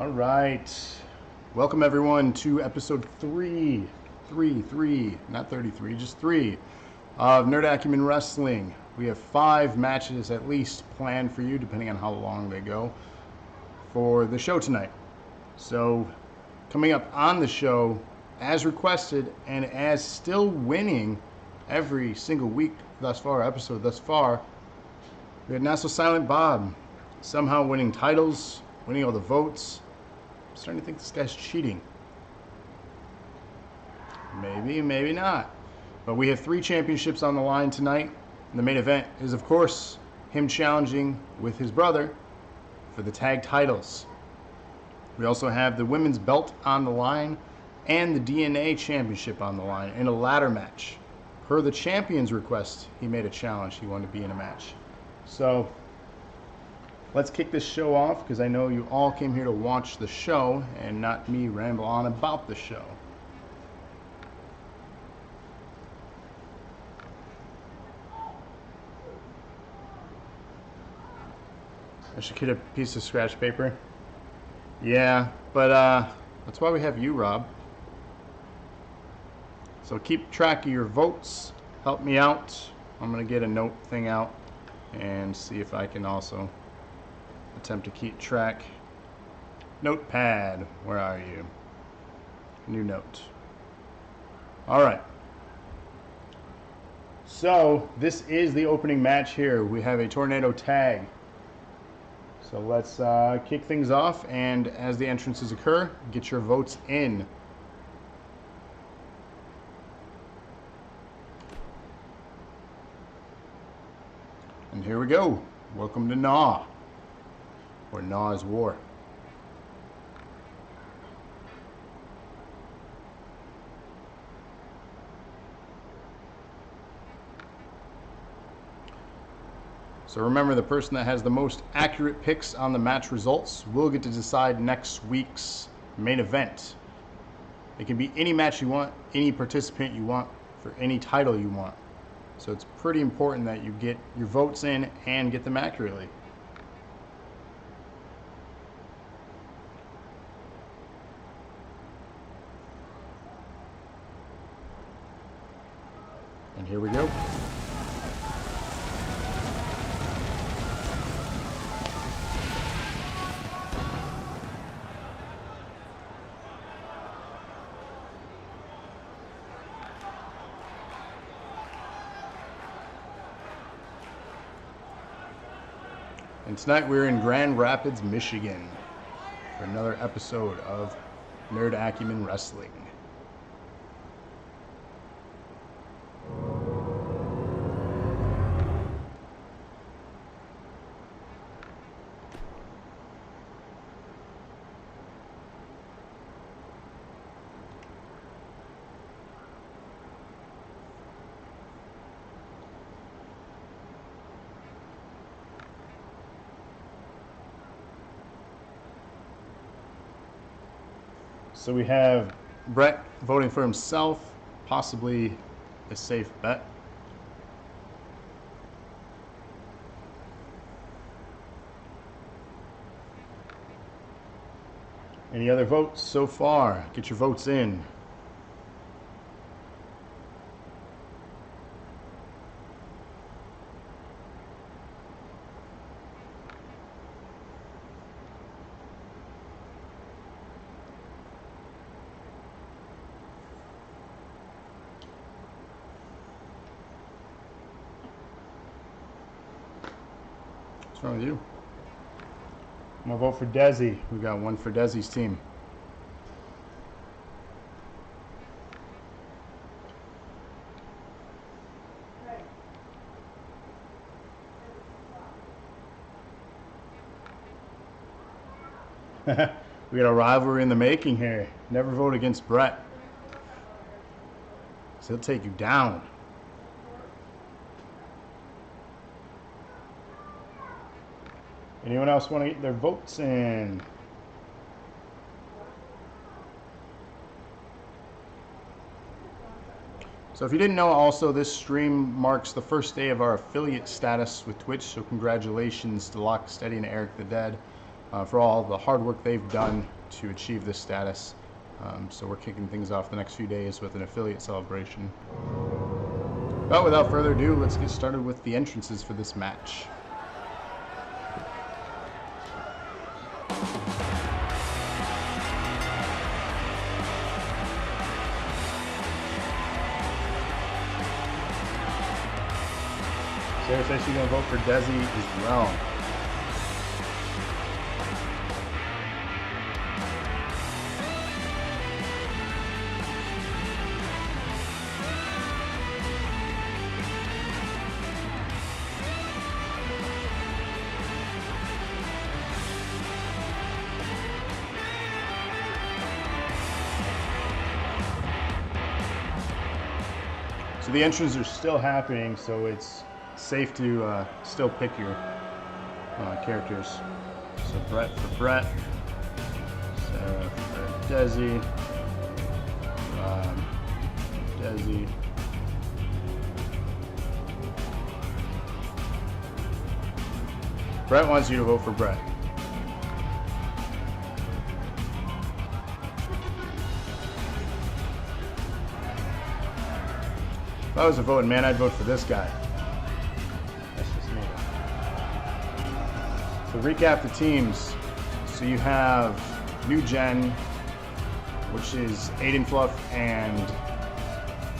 All right. Welcome everyone to episode 3, not 33, just 3 of Nerd Acumen Wrestling. We have 5 matches at least planned for you, depending on how long they go, for the show tonight. So, coming up on the show, as requested and as still winning every single week thus far, episode thus far, we had Not So Silent Bob, somehow winning titles, winning all the votes. I'm starting to think this guy's cheating. Maybe, maybe not. But we have 3 championships on the line tonight. And the main event is, of course, him challenging with his brother for the tag titles. We also have the women's belt on the line and the DNA championship on the line in a ladder match. Per the champion's request, he made a challenge. He wanted to be in a match. So, let's kick this show off, because I know you all came here to watch the show and not me ramble on about the show. I should get a piece of scratch paper. Yeah, but that's why we have you, Rob. So keep track of your votes. Help me out. I'm going to get a note thing out and see if I can also attempt to keep track. Notepad, where are you? New note. All right. So this is the opening match here. We have a tornado tag. So let's kick things off, and as the entrances occur, get your votes in. And here we go. Welcome to NAW, where NAW is war. So remember, the person that has the most accurate picks on the match results will get to decide next week's main event. It can be any match you want, any participant you want, for any title you want. So it's pretty important that you get your votes in and get them accurately. And here we go. And tonight we're in Grand Rapids, Michigan for another episode of Nerd Acumen Wrestling. So we have Brett voting for himself, possibly a safe bet. Any other votes so far? Get your votes in. What's wrong with you? I'm gonna vote for Desi. We got one for Desi's team. We got a rivalry in the making here. Never vote against Brett, so he'll take you down. Anyone else want to get their votes in? So if you didn't know, also this stream marks the first day of our affiliate status with Twitch, so congratulations to Locksteady and Eric the Dead for all the hard work they've done to achieve this status. So we're kicking things off the next few days with an affiliate celebration. But without further ado, let's get started with the entrances for this match. Sarah says she's going to vote for Desi as well. So the entrances are still happening, so it's safe to still pick your characters. So Brett for Brett, Sarah for Desi, Desi, Brett wants you to vote for Brett. If I was a voting man, I'd vote for this guy. That's just me. So recap the teams. So you have New Gen, which is Aiden Fluff and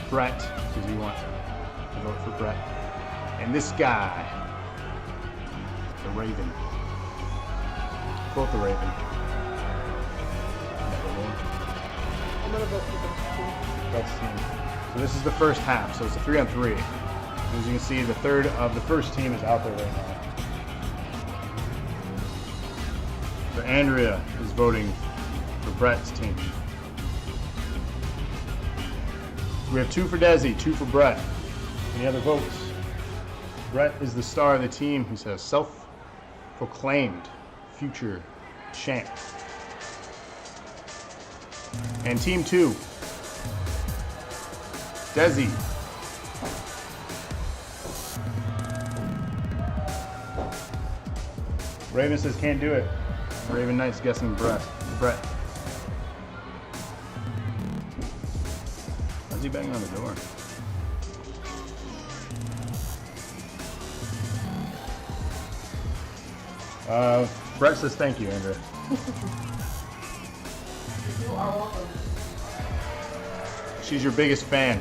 Brett, because you want to vote for Brett. And this guy, the Raven. Vote the Raven. I'm gonna vote for the Brett's team. So this is the first half, so it's a 3-on-3. As you can see, the third of the first team is out there right now. So Andrea is voting for Brett's team. We have 2 for Desi, 2 for Brett. Any other votes? Brett is the star of the team. He says self-proclaimed future champ. And team 2. Desi. Raven says can't do it. Raven Knight's guessing Brett. Why's he banging on the door? Brett says thank you, Andrea. You are welcome. She's your biggest fan.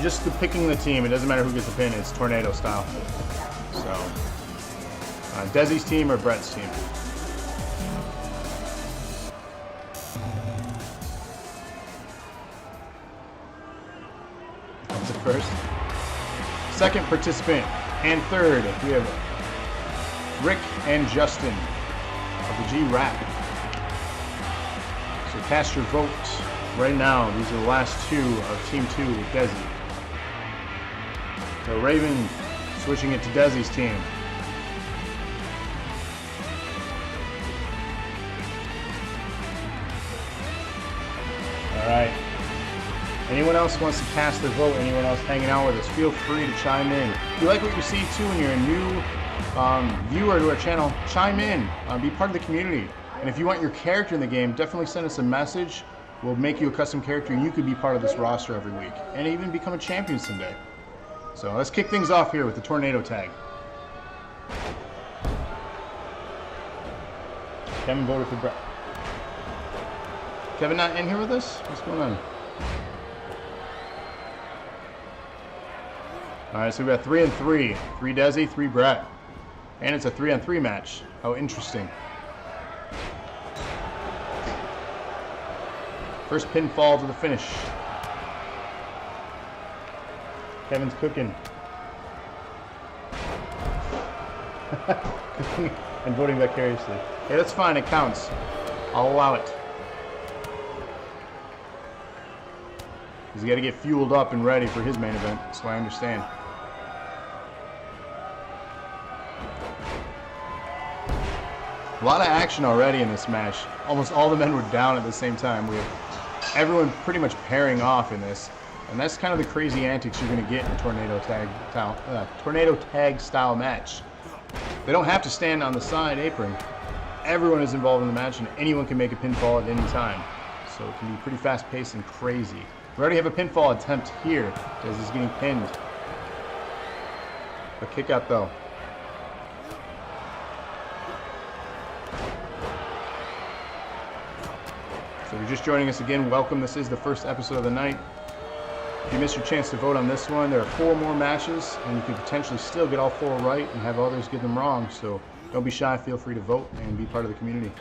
Just the picking the team. It doesn't matter who gets the pin. It's tornado style. So, Desi's team or Brett's team? That's the first. Second participant and third, we have Rick and Justin of the G-Rap. So cast your votes right now. These are the last 2 of Team 2 with Desi. So Raven switching it to Desi's team. Alright. Anyone else wants to cast their vote? Anyone else hanging out with us? Feel free to chime in. If you like what you see too and you're a new viewer to our channel, chime in. Be part of the community. And if you want your character in the game, definitely send us a message. We'll make you a custom character and you could be part of this roster every week. And even become a champion someday. So let's kick things off here with the tornado tag. Kevin voted for Brett. Kevin not in here with us? What's going on? Alright, so we got 3 and 3. 3 Desi, 3 Brett. And it's a 3-on-3 match. How interesting. First pinfall to the finish. Kevin's cooking. Cooking and voting vicariously. Hey, that's fine, it counts. I'll allow it. He's got to get fueled up and ready for his main event, so I understand. A lot of action already in this match. Almost all the men were down at the same time. We have everyone pretty much pairing off in this, and that's kind of the crazy antics you're going to get in a tornado tag style match. They don't have to stand on the side apron. Everyone is involved in the match, and anyone can make a pinfall at any time. So it can be pretty fast-paced and crazy. We already have a pinfall attempt here, as he's getting pinned. A kick out, though. So if you're just joining us again, welcome. This is the first episode of the night. If you missed your chance to vote on this one, there are 4 more matches, and you could potentially still get all 4 right and have others get them wrong. So don't be shy. Feel free to vote and be part of the community.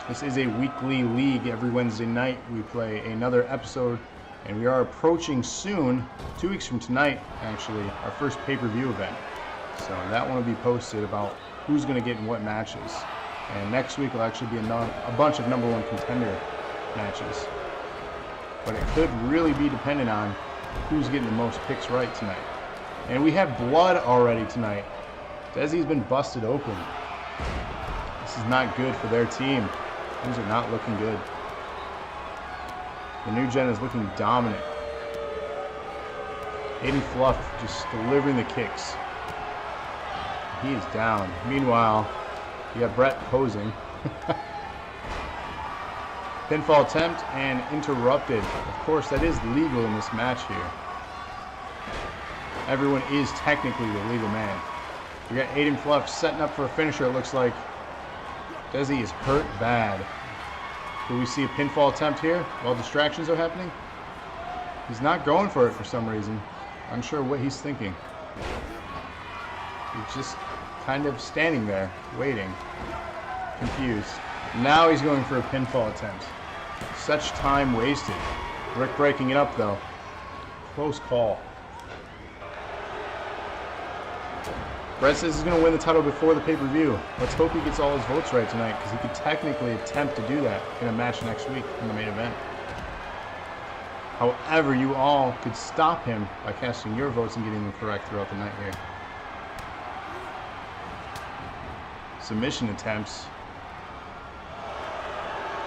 This is a weekly league. Every Wednesday night we play another episode, and we are approaching soon, 2 weeks from tonight, actually, our first pay-per-view event. So that one will be posted about who's going to get in what matches. And next week will actually be a bunch of #1 contender matches. But it could really be dependent on who's getting the most picks right tonight. And we have blood already tonight. Desi's been busted open. This is not good for their team. Things are not looking good. The new gen is looking dominant. Aiden Fluff just delivering the kicks. He is down. Meanwhile, you got Brett posing. Pinfall attempt and interrupted. Of course, that is legal in this match here. Everyone is technically the legal man. We got Aiden Fluff setting up for a finisher, it looks like. Desi is hurt bad. Do we see a pinfall attempt here while distractions are happening? He's not going for it for some reason. Unsure what he's thinking. He's just kind of standing there, waiting, confused. Now he's going for a pinfall attempt. Such time wasted. Rick breaking it up though. Close call. Brett says he's going to win the title before the pay-per-view. Let's hope he gets all his votes right tonight, because he could technically attempt to do that in a match next week in the main event. However, you all could stop him by casting your votes and getting them correct throughout the night here. Submission attempts.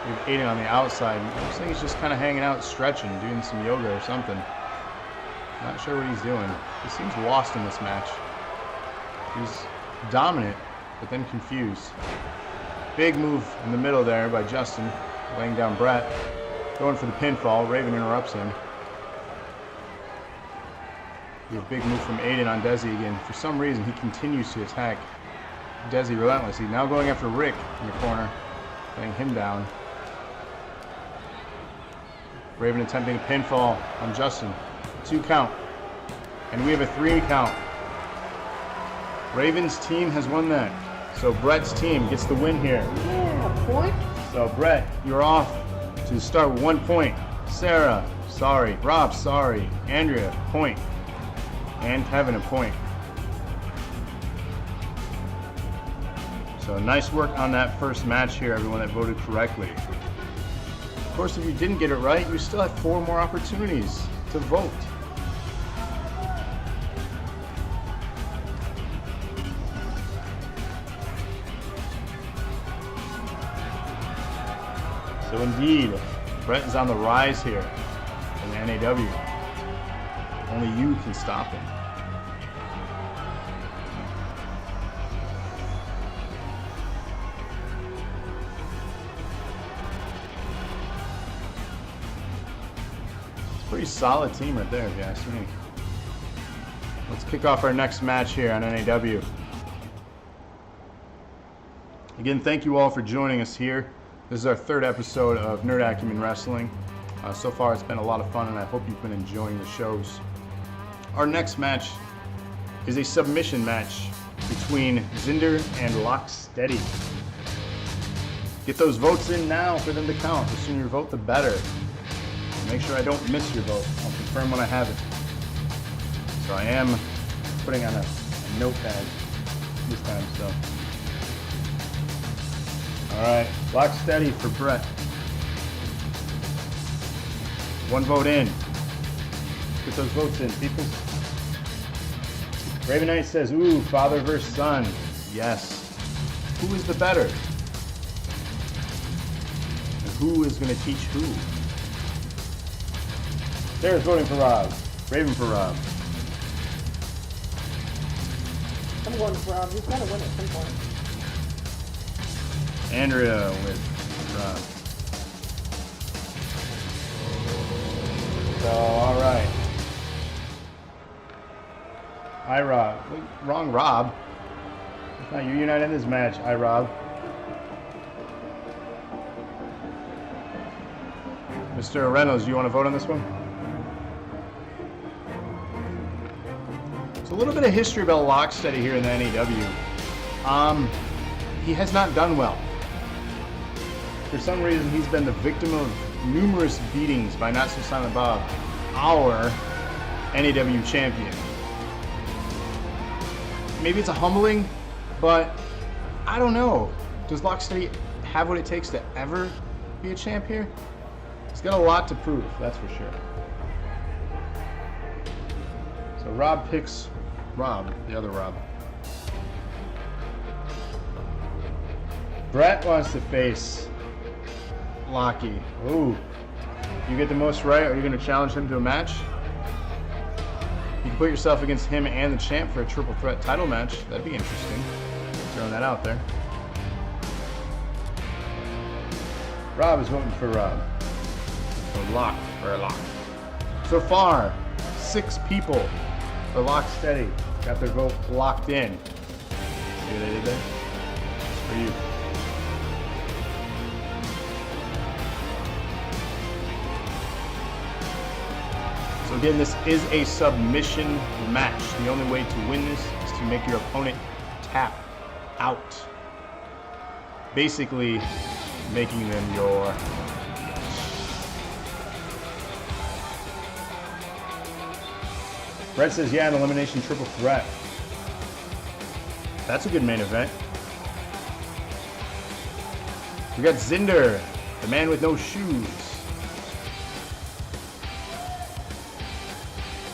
We have Aiden on the outside. Looks like he's just kind of hanging out, stretching, doing some yoga or something. Not sure what he's doing. He seems lost in this match. He's dominant, but then confused. Big move in the middle there by Justin, laying down Brett. Going for the pinfall. Raven interrupts him. We have a big move from Aiden on Desi again. For some reason, he continues to attack Desi relentlessly. Now going after Rick in the corner, laying him down. Raven attempting a pinfall on Justin. 2 count. And we have a 3 count. Raven's team has won that. So Brett's team gets the win here. Yeah, point. So Brett, you're off to start with 1 point. Sarah, sorry. Rob, sorry. Andrea, point. And Kevin, a point. So nice work on that first match here, everyone that voted correctly. Of course, if you didn't get it right, you still have 4 more opportunities to vote. So indeed, Brett is on the rise here in the NAW. Only you can stop him. It's a pretty solid team right there, if you ask me. Let's kick off our next match here on NAW. Again, thank you all for joining us here. This is our 3rd episode of Nerd Acumen Wrestling. So far, it's been a lot of fun, and I hope you've been enjoying the shows. Our next match is a submission match between Zinder and Locksteady. Get those votes in now for them to count. The sooner you vote, the better. Make sure I don't miss your vote. I'll confirm when I have it. So I am putting on a notepad this time, so. Alright, Locksteady for Brett. 1 vote in. Get those votes in, people. Raven Knight says, ooh, father versus son. Yes. Who is the better? And who is going to teach who? Sarah's voting for Rob. Raven for Rob. I'm going for Rob. He's gotta win at some point. Andrea with Rob. So, alright. Hi, Rob. Wait, wrong Rob. It's not you. You're not in this match. Hi, Rob. Mr. Reynolds, do you want to vote on this one? So a little bit of history about Locksteady here in the NAW. He has not done well. For some reason, he's been the victim of numerous beatings by Not So Silent Bob, our NAW champion. Maybe it's a humbling, but I don't know. Does Locksteady have what it takes to ever be a champ here? He's got a lot to prove, that's for sure. So Rob picks Rob, the other Rob. Brett wants to face Lockie. Ooh. You get the most right. Are you going to challenge him to a match? You can put yourself against him and the champ for a triple threat title match. That'd be interesting. Throwing that out there. Rob is voting for Rob. So lock for a lock. So far, 6 people for Locksteady got their vote locked in. See what I did there? It's for you. So again, this is a submission match. The only way to win this is to make your opponent tap out. Basically, making them your... Brett says, yeah, an elimination triple threat. That's a good main event. We got Zinder, the man with no shoes.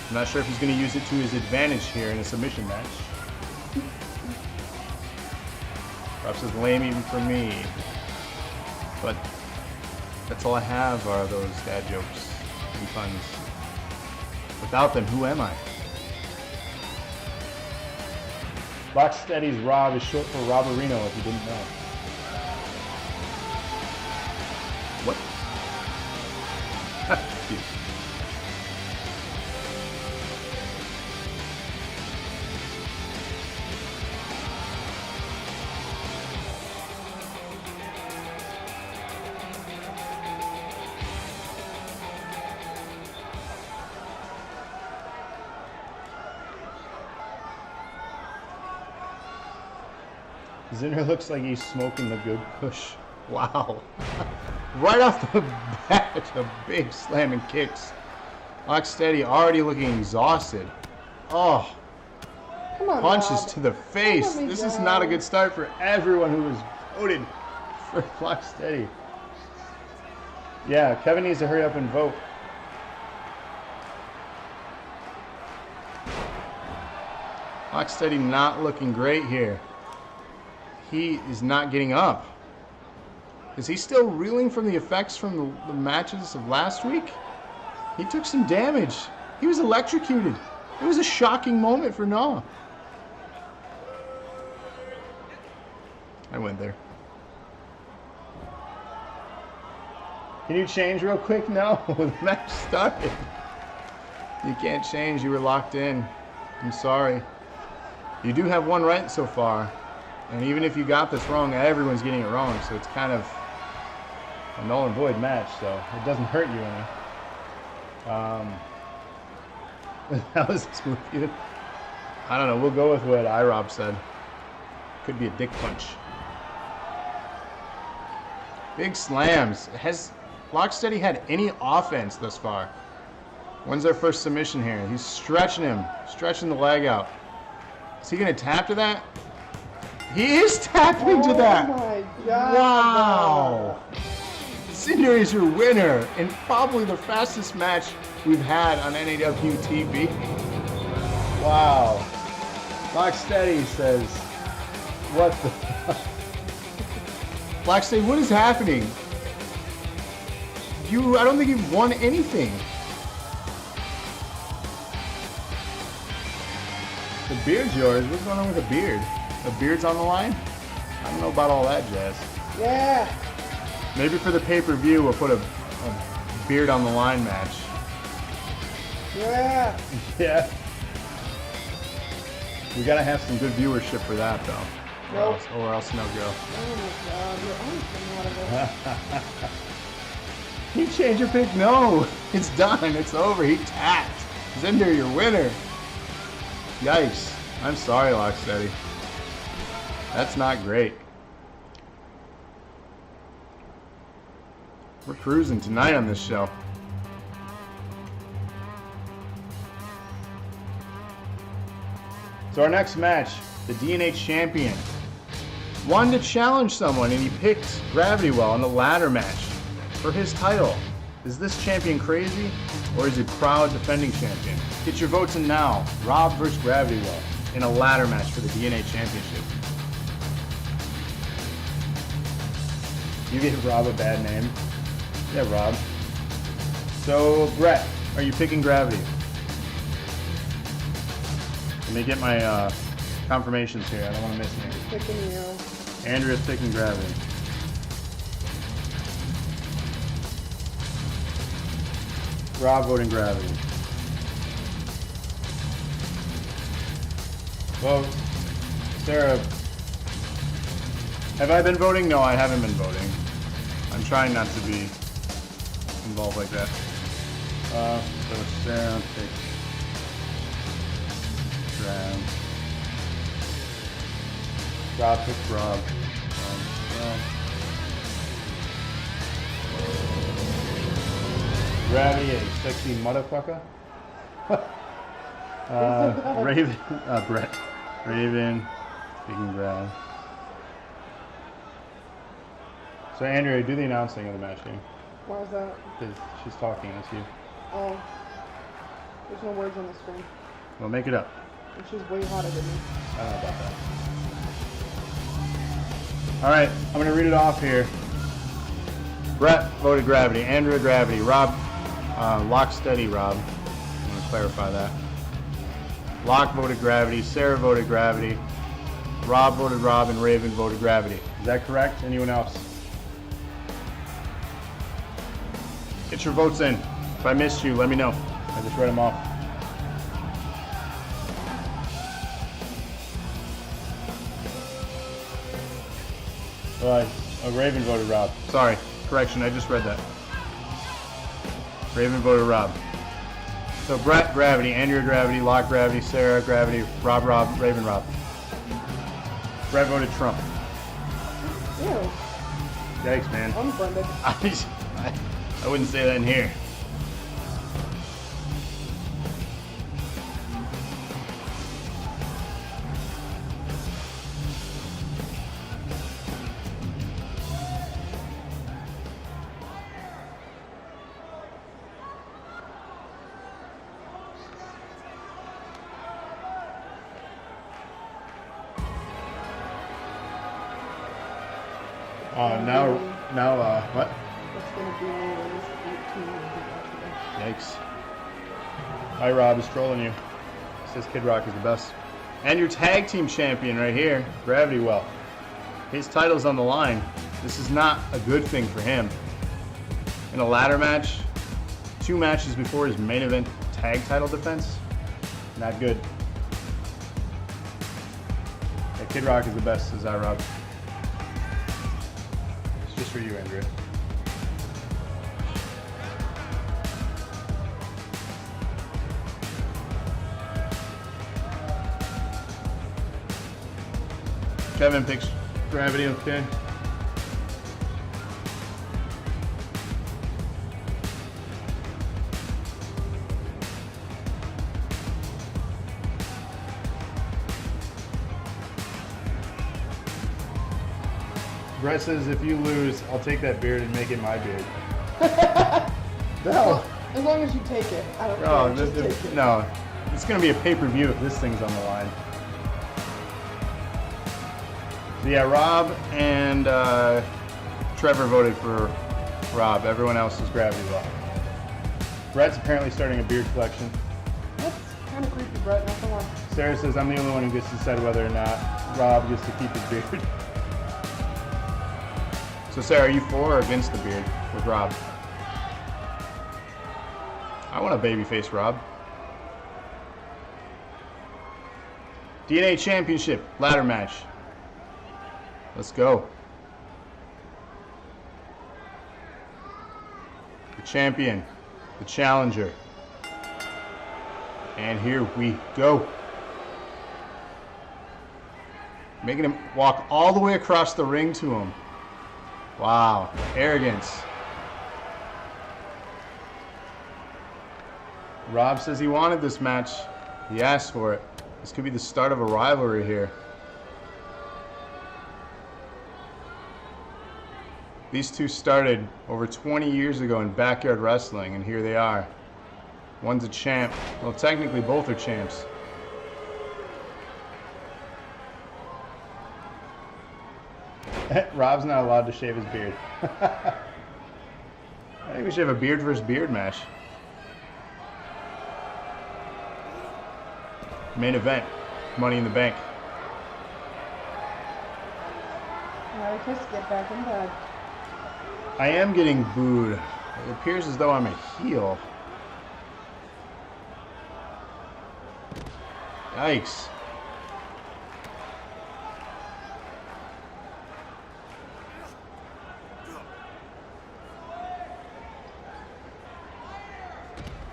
I'm not sure if he's going to use it to his advantage here in a submission match. Perhaps it's lame even for me. But that's all I have are those dad jokes and puns. Without them, who am I? Locksteady's Rob is short for Robberino, if you didn't know. What? Cute. Zinder looks like he's smoking the good push. Wow. Right off the bat, a big slam and kicks. Locksteady already looking exhausted. Oh. Come on, Punches Rob. to the face. This is not a good start for everyone who was voted for Locksteady. Yeah, Kevin needs to hurry up and vote. Locksteady not looking great here. He is not getting up. Is he still reeling from the effects from the matches of last week? He took some damage. He was electrocuted. It was a shocking moment for NAW. I went there. Can you change real quick? No, the match started. You can't change. You were locked in. I'm sorry. You do have one right so far. And even if you got this wrong, everyone's getting it wrong. So it's kind of a null and void match. So it doesn't hurt you any. That was smooth. I don't know. We'll go with what iRob said. Could be a dick punch. Big slams. Has Locksteady had any offense thus far? When's their first submission here? He's stretching him. Stretching the leg out. Is he going to tap to that? He is tapping to that. Oh my God. Wow. Zinder is your winner in probably the fastest match we've had on NAW TV. Wow. Locksteady says, what the fuck? Locksteady, what is happening? I don't think you've won anything. The beard's yours. What's going on with a beard? A beard's on the line? I don't know about all that jazz. Yeah. Maybe for the pay-per-view we'll put a beard on the line match. Yeah. Yeah. We gotta have some good viewership for that though. Nope. Or else no go. Oh my god, you're always coming out of it. You change your pick? No. It's done. It's over. He tapped. Zinder, your winner. Yikes. I'm sorry, Locksteady. That's not great. We're cruising tonight on this show. So our next match, the DNA champion wanted to challenge someone and he picked Gravity Well in the ladder match for his title. Is this champion crazy or is he proud defending champion? Get your votes in now. Rob versus Gravity Well in a ladder match for the DNA championship. You gave Rob a bad name. Yeah, Rob. So, Brett, are you picking Gravity? Let me get my confirmations here. I don't want to miss anything. Picking you. Andrea's picking Gravity. Rob voting Gravity. Well, Sarah, have I been voting? No, I haven't been voting. I'm trying not to be involved like that. So Sarah picks Grav. Rob picks Rob. Gravity, a sexy motherfucker. Raven, Brett. Raven, picking Grav. So Andrea, do the announcing of the match game. Why is that? Because she's talking, that's you. Oh. There's no words on the screen. Well, make it up. And she's way hotter than me. I don't know about that. All right, I'm going to read it off here. Brett voted Gravity. Andrea, Gravity. Rob, Lock Steady, Rob. I'm going to clarify that. Locke voted Gravity. Sarah voted Gravity. Rob voted Rob, and Raven voted Gravity. Is that correct? Anyone else? Get your votes in. If I missed you, let me know. I just read them off. Raven voted Rob. Sorry, correction, I just read that. Raven voted Rob. So Brett, Gravity, Andrea, Gravity, Locke, Gravity, Sarah, Gravity, Rob, Raven, Rob. Brett voted Trump. Ew. Yikes, man. Unfriended. I wouldn't say that in here. What? It's going to be me when this 18 Yikes. Hi, Rob is trolling you. Says Kid Rock is the best. And your tag team champion right here, Gravity Well. His title's on the line. This is not a good thing for him. In a ladder match, 2 matches before his main event tag title defense, not good. Yeah, Kid Rock is the best, says I, Rob. It's just for you, Andrea. Kevin picks Gravity, okay. Brett says if you lose, I'll take that beard and make it my beard. Well, as long as you take it. I don't care. Just take it. No, it's going to be a pay-per-view if this thing's on the line. So yeah, Rob and Trevor voted for Rob. Everyone else is Gravity Well. Brett's apparently starting a beard collection. That's Kind of creepy, Brett. Not gonna lie. Sarah says I'm the only one who gets to decide whether or not Rob gets to keep his beard. So Sarah, are you for or against the beard with Rob? I want a babyface Rob. DNA Championship ladder match. Let's go. The champion, the challenger. And here we go. Making him walk all the way across the ring to him. Wow, arrogance. Rob says he wanted this match. He asked for it. This could be the start of a rivalry here. These two started over 20 years ago in backyard wrestling, and here they are. One's a champ. Well, technically both are champs. Rob's not allowed to shave his beard. I think we should have a beard versus beard match. Main event, Money in the Bank. Alright, just get back in bed. I am getting booed. It appears as though I'm a heel. Yikes.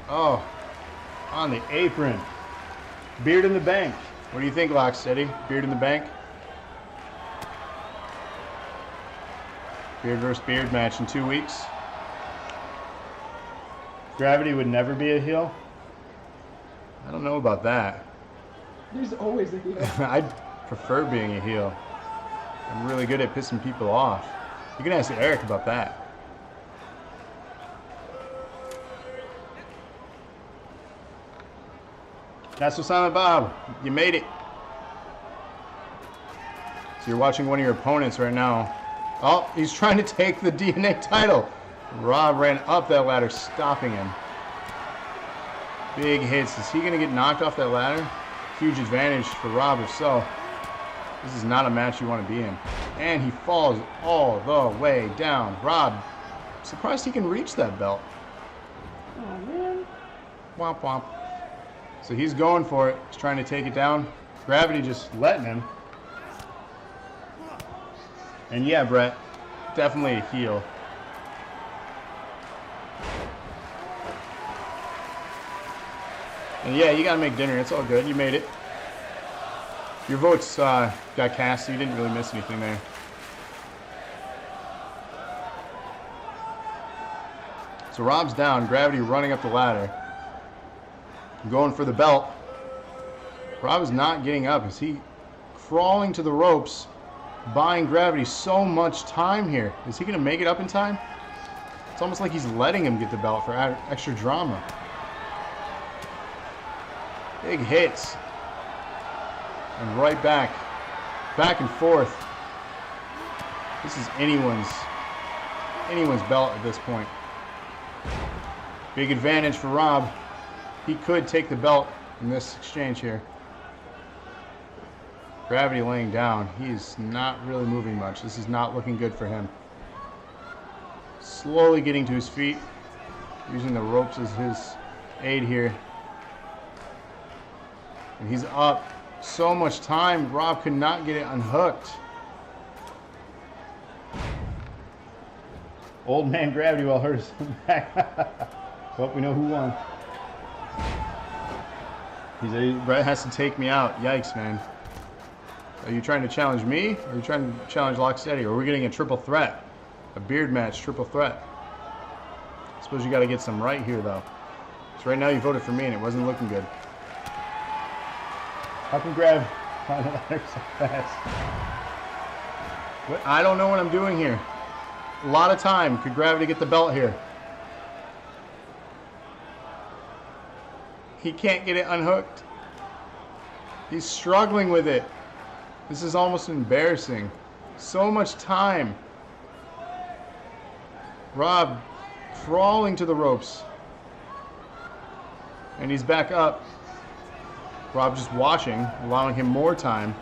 Oh, on the apron. Beard in the bank. What do you think, Locksteady? Beard in the bank? Beard versus beard match in 2 weeks. Gravity would never be a heel? I don't know about that. There's always a heel. I'd prefer being a heel. I'm really good at pissing people off. You can ask Eric about that. That's what's on the Bob. You made it. So you're watching one of your opponents right now. Oh, he's trying to take the DNA title. Rob ran up that ladder, stopping him. Big hits. Is he going to get knocked off that ladder? Huge advantage for Rob if so. This is not a match you want to be in. And he falls all the way down. Rob, surprised he can reach that belt. Oh, man. Womp womp. So he's going for it. He's trying to take it down. Gravity just letting him. And yeah, Brett, definitely a heel. And yeah, you gotta make dinner. It's all good. You made it. Your votes got cast, so you didn't really miss anything there. So Rob's down. Gravity running up the ladder. Going for the belt. Rob is not getting up. Is he crawling to the ropes, buying Gravity so much time here? Is he going to make it up in time? It's almost like he's letting him get the belt for extra drama. Big hits. And right back. Back and forth. This is anyone's belt at this point. Big advantage for Rob. He could take the belt in this exchange here. Gravity laying down. He's not really moving much. This is not looking good for him. Slowly getting to his feet. Using the ropes as his aid here. And he's up. So much time. Rob could not get it unhooked. Old man Gravity well hurt his back. Well, we know who won. Brett has to take me out. Yikes, man. Are you trying to challenge me? Or are you trying to challenge Locksteady? Or are we getting a triple threat? A beard match, triple threat. I suppose you got to get some right here, though. So right now you voted for me, and it wasn't looking good. How can Grav climb the ladder so fast? What? I don't know what I'm doing here. A lot of time. Could Gravity get the belt here? He can't get it unhooked. He's struggling with it. This is almost embarrassing. So much time. Rob crawling to the ropes. And he's back up. Rob just watching, allowing him more time,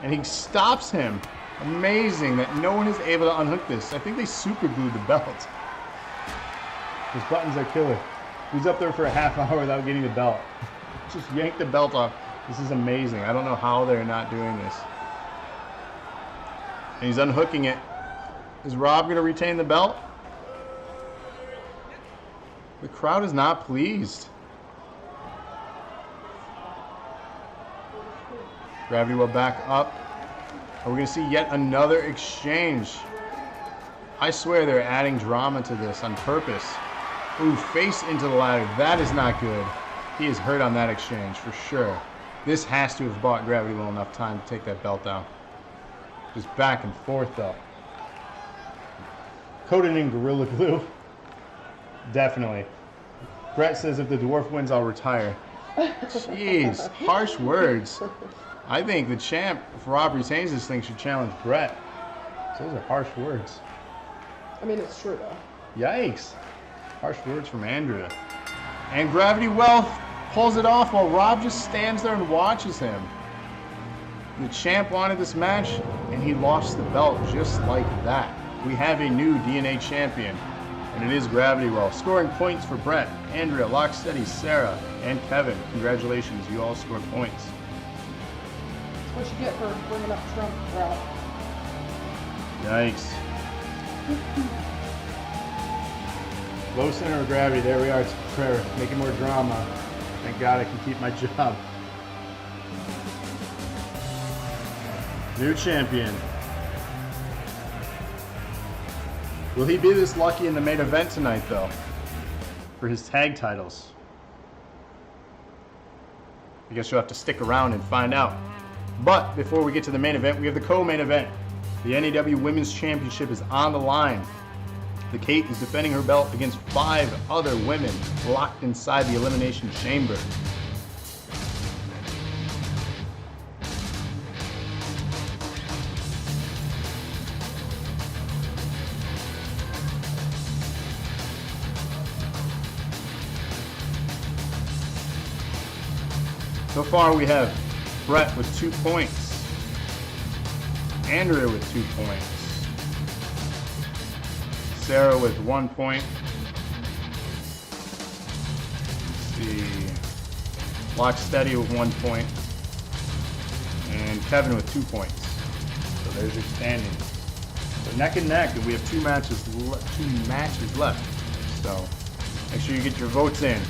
and he stops him. Amazing that no one is able to unhook this. I think they super glued the belt. Those buttons are killer. He's up there for a half hour without getting the belt. Just yank the belt off. This is amazing. I don't know how they're not doing this. And he's unhooking it. Is Rob going to retain the belt? The crowd is not pleased. Gravity Well back up. Are we going to see yet another exchange? I swear they're adding drama to this on purpose. Ooh, face into the ladder. That is not good. He is hurt on that exchange for sure. This has to have bought Gravity Well enough time to take that belt down. Just back and forth though. Coated in Gorilla Glue. Definitely. Brett says if the dwarf wins, I'll retire. Jeez, harsh words. I think the champ, if Rob retains this thing, should challenge Brett. Those are harsh words. I mean, it's true though. Yikes. Harsh words from Andrea. And Gravity Well pulls it off while Rob just stands there and watches him. The champ wanted this match, and he lost the belt just like that. We have a new DNA champion, and it is Gravity Well. Scoring points for Brett, Andrea, Locksteady, Sarah, and Kevin. Congratulations, you all scored points. That's what you get for bringing up Trump, Ralph. Yikes. Low center of gravity, there we are, it's prayer, making more drama. Thank God I can keep my job. New champion. Will he be this lucky in the main event tonight, though? For his tag titles? I guess you'll have to stick around and find out. But before we get to the main event, we have the co-main event. The NAW Women's Championship is on the line. The Kate is defending her belt against 5 other women locked inside the Elimination Chamber. So far we have Brett with 2 points, Andrea with 2 points, Sarah with 1 point, let's see, Locksteady with 1 point, and Kevin with 2 points. So there's your standings. So neck and neck, and we have two matches left. So make sure you get your votes in.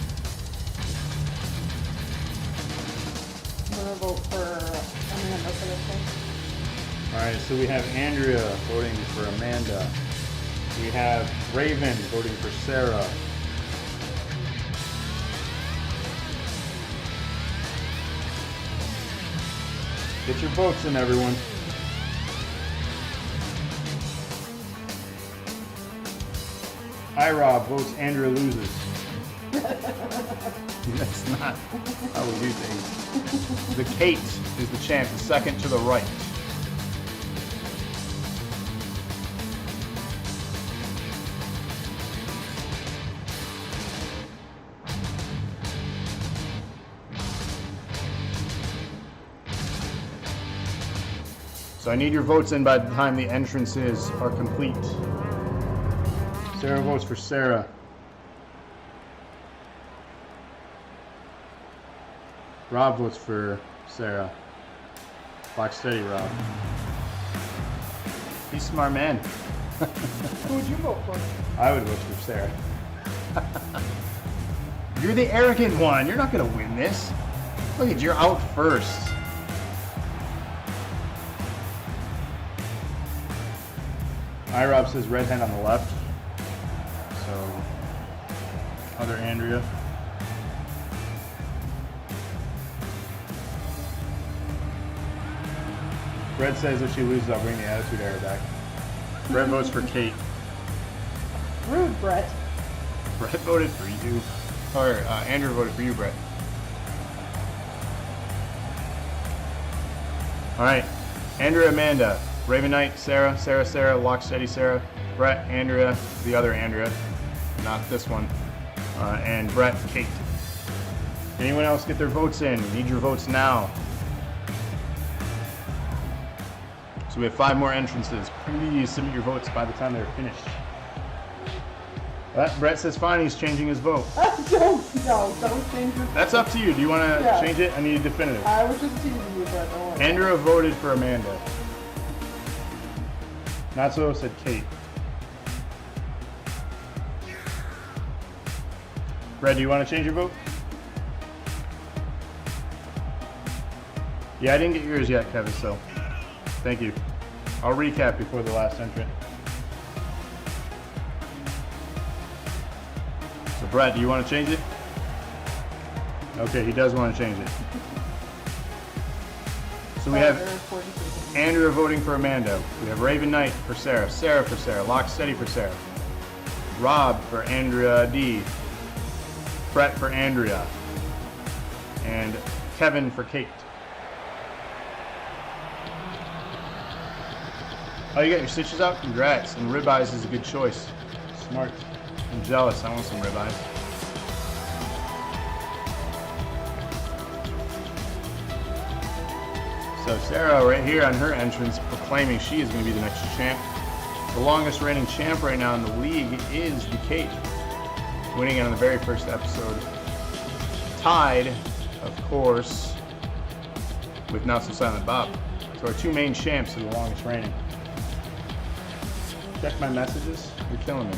I'm gonna vote for Amanda for this thing. Alright, so we have Andrea voting for Amanda. We have Raven voting for Sarah. Get your votes in, everyone. Rob votes Andrea loses. That's not how we do things. The Kate is the champ, the second to the right. So I need your votes in by the time the entrances are complete. Sarah votes for Sarah. Rob votes for Sarah. Locksteady, Rob. He's a smart man. Who would you vote for? I would vote for Sarah. You're the arrogant one. You're not going to win this. Look at you're out first. Rob says red hand on the left. So, other Andrea. Red says if she loses, I'll bring the Attitude Era back. Red votes for Kate. Rude, Brett. Brett voted for you. Or Andrew voted for you, Brett. Alright. Andrea, Amanda. Raven Knight, Sarah, Sarah, Locksteady, Sarah. Brett, Andrea, the other Andrea. Not this one. And Brett, Kate. Anyone else get their votes in? We need your votes now. So we have 5 more entrances. Please submit your votes by the time they're finished. Brett says fine, he's changing his vote. Don't change your. That's up to you. Do you want to change it? I need a definitive. I was just teasing you, Brett. Don't worry. Andrew voted for Amanda. Not so said Kate. Brett, do you want to change your vote? Yeah, I didn't get yours yet, Kevin, so thank you. I'll recap before the last entrant. So Brett, do you want to change it? Okay, he does want to change it. So we have Andrew voting for Amanda. We have Raven Knight for Sarah. Sarah for Sarah. Locksteady for Sarah. Rob for Andrea D. Brett for Andrea. And Kevin for Kate. Oh, you got your stitches out? Congrats. And ribeyes is a good choice. Smart. I'm jealous. I want some ribeyes. So Sarah right here on her entrance proclaiming she is going to be the next champ. The longest reigning champ right now in the league is the Kate. Winning it on the very first episode. Tied, of course, with Not So Silent Bob. So our 2 main champs are the longest reigning. Check my messages. You're killing me.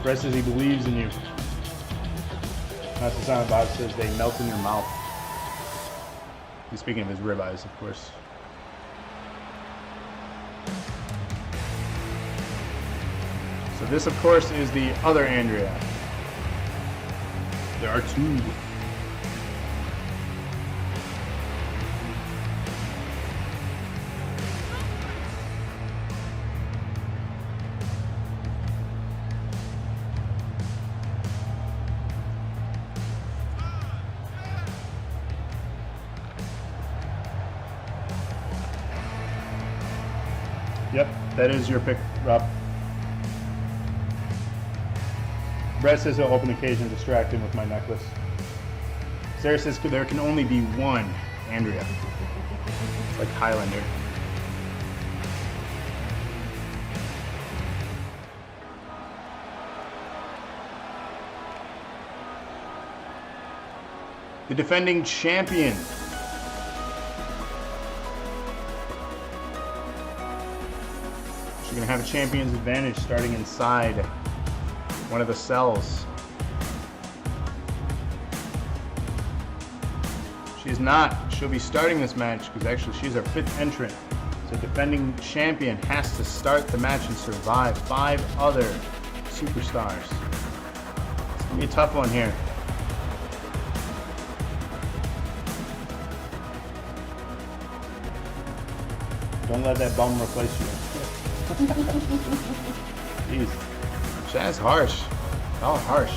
Brett says he believes in you. That's the sound Bob says they melt in your mouth. He's speaking of his ribeyes, of course. So this, of course, is the other Andrea. There are 2. Yep, that is your pick, Rob. Brett says he'll open occasion distract him with my necklace. Sarah says there can only be one Andrea. It's like Highlander. The defending champion. She's going to have a champion's advantage starting inside one of the cells. She's not. She'll be starting this match because actually she's our 5th entrant. So defending champion has to start the match and survive 5 other superstars. It's going to be a tough one here. Don't let that bum replace you. Jeez. That's harsh. Oh, harsh.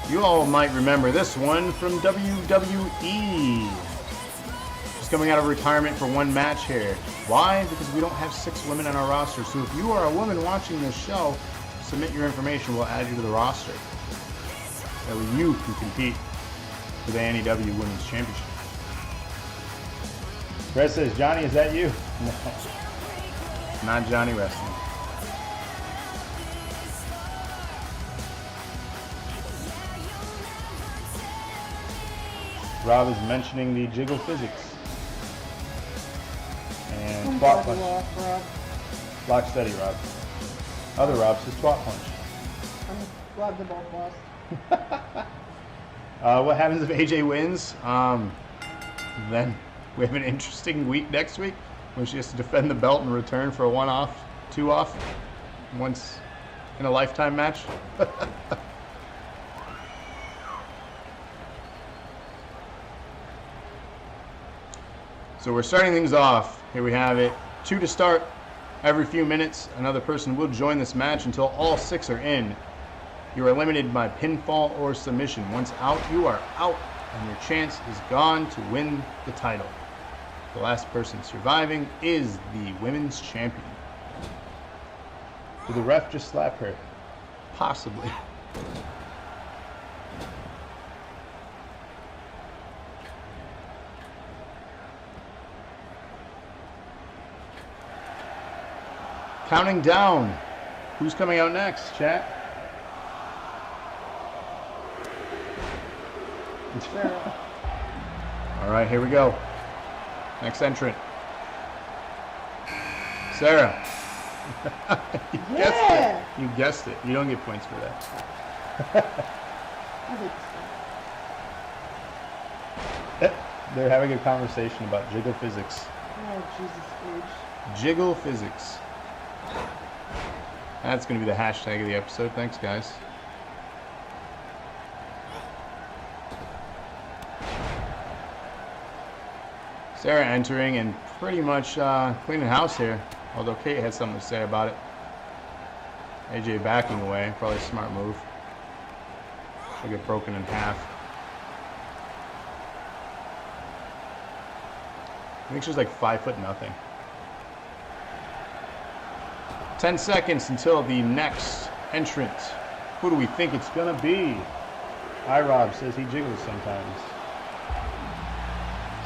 You all might remember this one from WWE. She's coming out of retirement for 1 match here. Why? Because we don't have 6 women on our roster. So if you are a woman watching this show, submit your information. We'll add you to the roster. That way you can compete for the NAW Women's Championship. Brett says, Johnny, is that you? No. Not Johnny Wrestling. Rob is mentioning the jiggle physics. And twat punch. Lock steady, Rob. Other Rob says twat punch. I'm glad the both lost. What happens if AJ wins? Then we have an interesting week next week. when she has to defend the belt in return for a 1-off, 2-off, once in a lifetime match. So we're starting things off. Here we have it. 2 to start. Every few minutes, another person will join this match until all 6 are in. You are limited by pinfall or submission. Once out, you are out, and your chance is gone to win the title. The last person surviving is the women's champion. Did the ref just slap her? Possibly. Counting down. Who's coming out next, chat? All right, here we go. Next entrant. Sarah. You guessed it. You guessed it. You don't get points for that. They're having a conversation about jiggle physics. Oh, Jesus, H. Jiggle physics. That's going to be the hashtag of the episode. Thanks, guys. Sarah entering and pretty much cleaning house here. Although Kate had something to say about it. AJ backing away. Probably a smart move. She'll get broken in half. I think she's like 5'0". 10 seconds until the next entrant. Who do we think it's gonna be? Rob says he jiggles sometimes.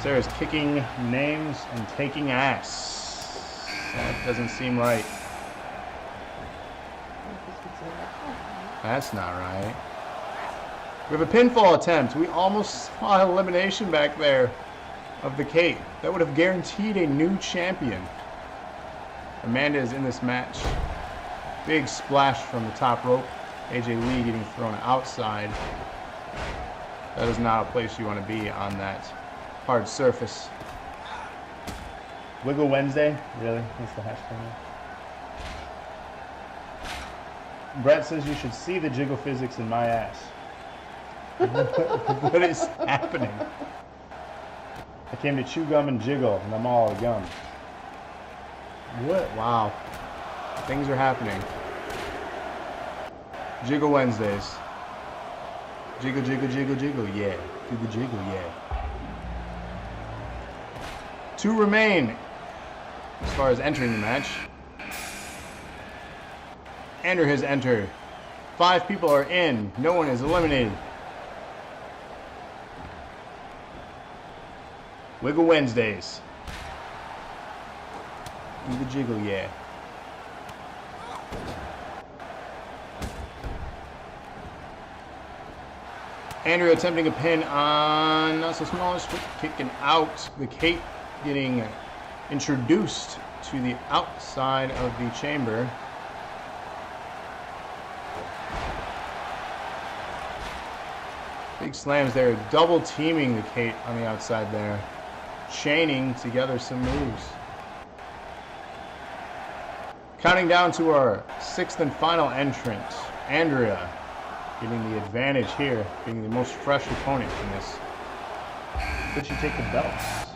Sarah's kicking names and taking ass. That doesn't seem right. That's not right. We have a pinfall attempt. We almost saw an elimination back there of the Kate. That would have guaranteed a new champion. Amanda is in this match. Big splash from the top rope. AJ Lee getting thrown outside. That is not a place you want to be on that hard surface. Wiggle Wednesday? Really? That's the hashtag. Brett says you should see the jiggle physics in my ass. What is happening? I came to chew gum and jiggle, and I'm all gum. What? Wow. Things are happening. Jiggle Wednesdays. Jiggle, jiggle, jiggle, jiggle, yeah. Do the jiggle, yeah. 2 remain as far as entering the match. Andrew has entered. 5 people are in. No one is eliminated. Wiggle Wednesdays. Do the jiggle, yeah. Andrew attempting a pin on not so smallish, but kicking out. The Kate getting introduced to the outside of the chamber. Big slams there, double teaming the Kate on the outside there. Chaining together some moves. Counting down to our 6th and final entrant, Andrea, getting the advantage here, being the most fresh opponent in this. Could she take the belts?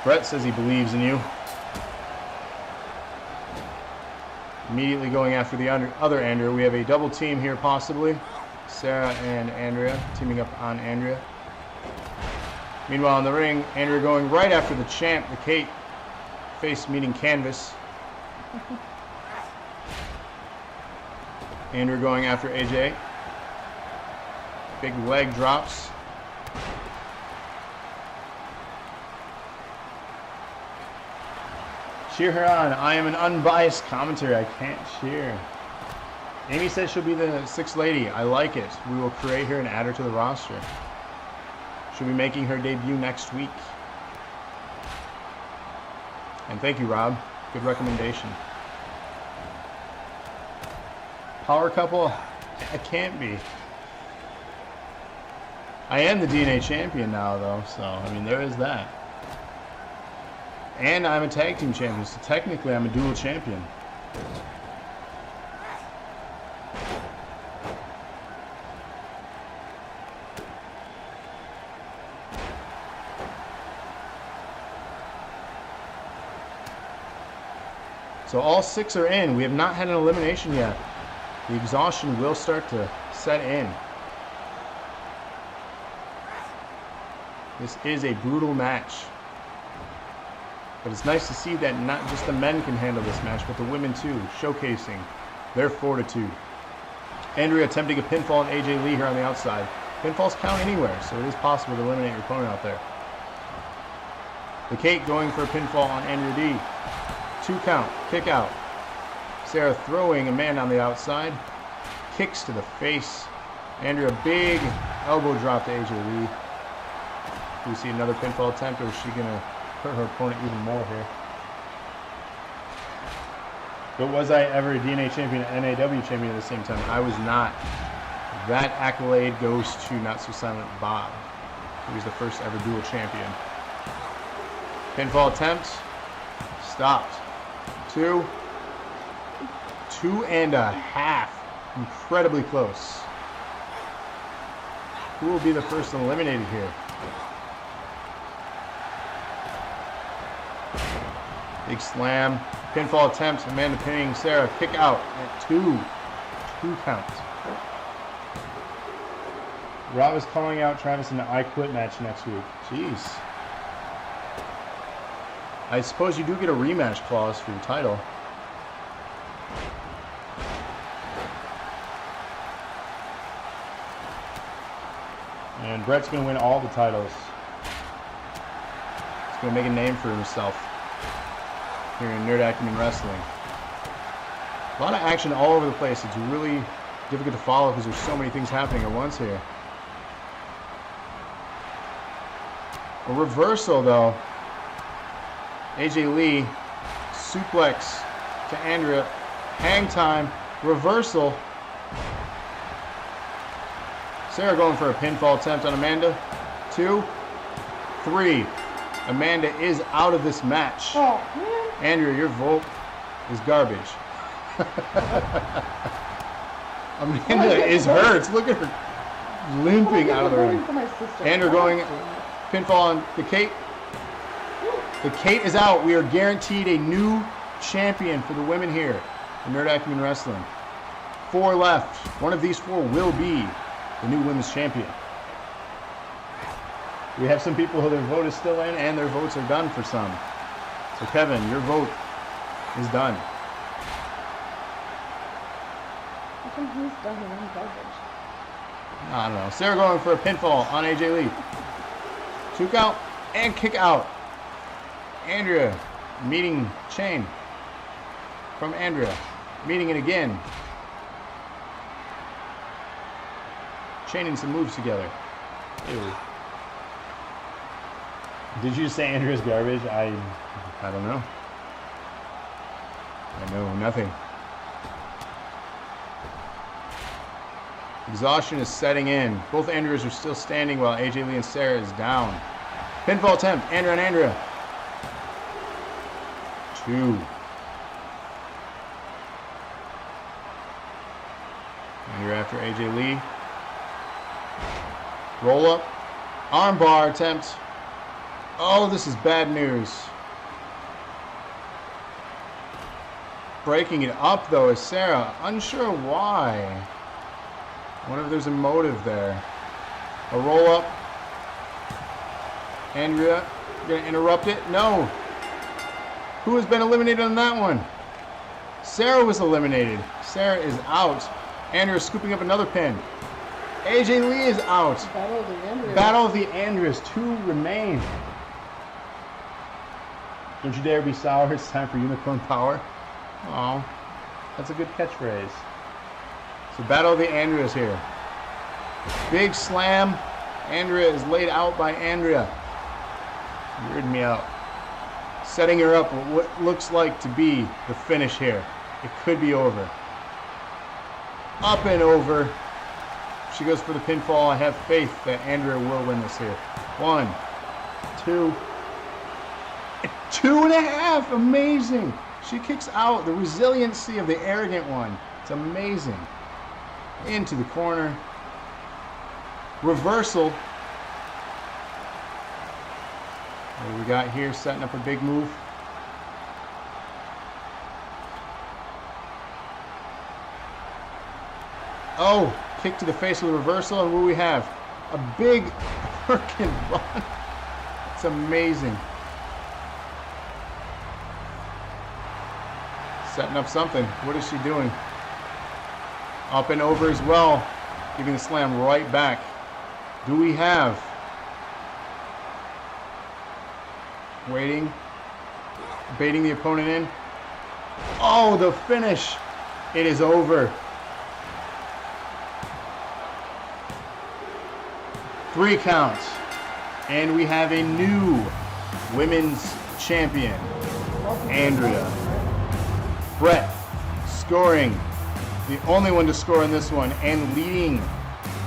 Brett says he believes in you. Immediately going after the other Andrea. We have a double team here possibly. Sarah and Andrea teaming up on Andrea. Meanwhile in the ring, Andrea going right after the champ, the Kate. Face meeting canvas. Andrew going after AJ. Big leg drops. Cheer her on. I am an unbiased commentator. I can't cheer. Amy says she'll be the 6th lady. I like it. We will create her and add her to the roster. She'll be making her debut next week. And thank you, Rob. Good recommendation. Power couple? I can't be. I am the DNA champion now, though, so, I mean, there is that. And I'm a tag team champion, so technically I'm a dual champion. So all 6 are in. We have not had an elimination yet. The exhaustion will start to set in. This is a brutal match. But it's nice to see that not just the men can handle this match, but the women too, showcasing their fortitude. Andrea attempting a pinfall on AJ Lee here on the outside. Pinfalls count anywhere, so it is possible to eliminate your opponent out there. The Kate going for a pinfall on Andrea D. 2 count, kick out. Sarah throwing Amanda on the outside. Kicks to the face. Andrea, big elbow drop to AJ Lee. Do we see another pinfall attempt, or is she going to hurt her opponent even more here? But was I ever a DNA champion and NAW champion at the same time? I was not. That accolade goes to Not So Silent Bob, who was the first ever dual champion. Pinfall attempt. Stopped. 2. 2.5. Incredibly close. Who will be the first eliminated here? Big slam. Pinfall attempt. Amanda pinning Sarah. Kick out at 2. 2 counts. Rob is calling out Travis in the I Quit match next week. Jeez. I suppose you do get a rematch clause for your title. And Brett's going to win all the titles. He's going to make a name for himself here in Nerd Acumen Wrestling. A lot of action all over the place. It's really difficult to follow because there's so many things happening at once here. A reversal though. AJ Lee, suplex to Andrea, hang time, reversal. Sarah going for a pinfall attempt on Amanda. 2, 3. Amanda is out of this match. Oh, man. Andrea, your vote is garbage. Amanda is hurt. Look at her limping out of the ring. Andrea going pinfall on the Kate. The Kate is out. We are guaranteed a new champion for the women here in Nerd Acumen Wrestling. 4 left. One of these 4 will be the new women's champion. We have some people who their vote is still in and their votes are done for some. So Kevin, your vote is done. I think he's done his own garbage. I don't know. Sarah going for a pinfall on AJ Lee. 2 count and kick out. Andrea meeting chain from Andrea. Meeting it again. Chaining some moves together. Ew. Did you say Andrea's garbage? I don't know. I know nothing. Exhaustion is setting in. Both Andreas are still standing while AJ Lee and Sarah is down. Pinfall attempt. Andrea and Andrea. 2. Andrea after AJ Lee. Roll up. Armbar attempt. Oh, this is bad news. Breaking it up though is Sarah. Unsure why. I wonder if there's a motive there. A roll up. Andrea gonna interrupt it? No. Who has been eliminated on that one? Sarah was eliminated. Sarah is out. Andrea scooping up another pin. AJ Lee is out. Battle of the Andreas. Battle of the Andreas. 2 remain. Don't you dare be sour. It's time for unicorn power. Oh, that's a good catchphrase. So Battle of the Andreas here. Big slam. Andrea is laid out by Andrea. Weirded me out. Setting her up with what looks like to be the finish here. It could be over. Up and over. She goes for the pinfall. I have faith that Andrea will win this here. 1, 2. 2.5. Amazing. She kicks out. The resiliency of the arrogant one. It's amazing. Into the corner. Reversal. What do we got here? Setting up a big move. Oh, kick to the face with a reversal. And what do we have? A big freaking run. It's amazing. Setting up something. What is she doing? Up and over as well. Giving the slam right back. Do we have? Waiting. Baiting the opponent in. Oh, the finish. It is over. 3 counts. And we have a new women's champion. Andrea. Brett scoring. The only one to score in this one and leading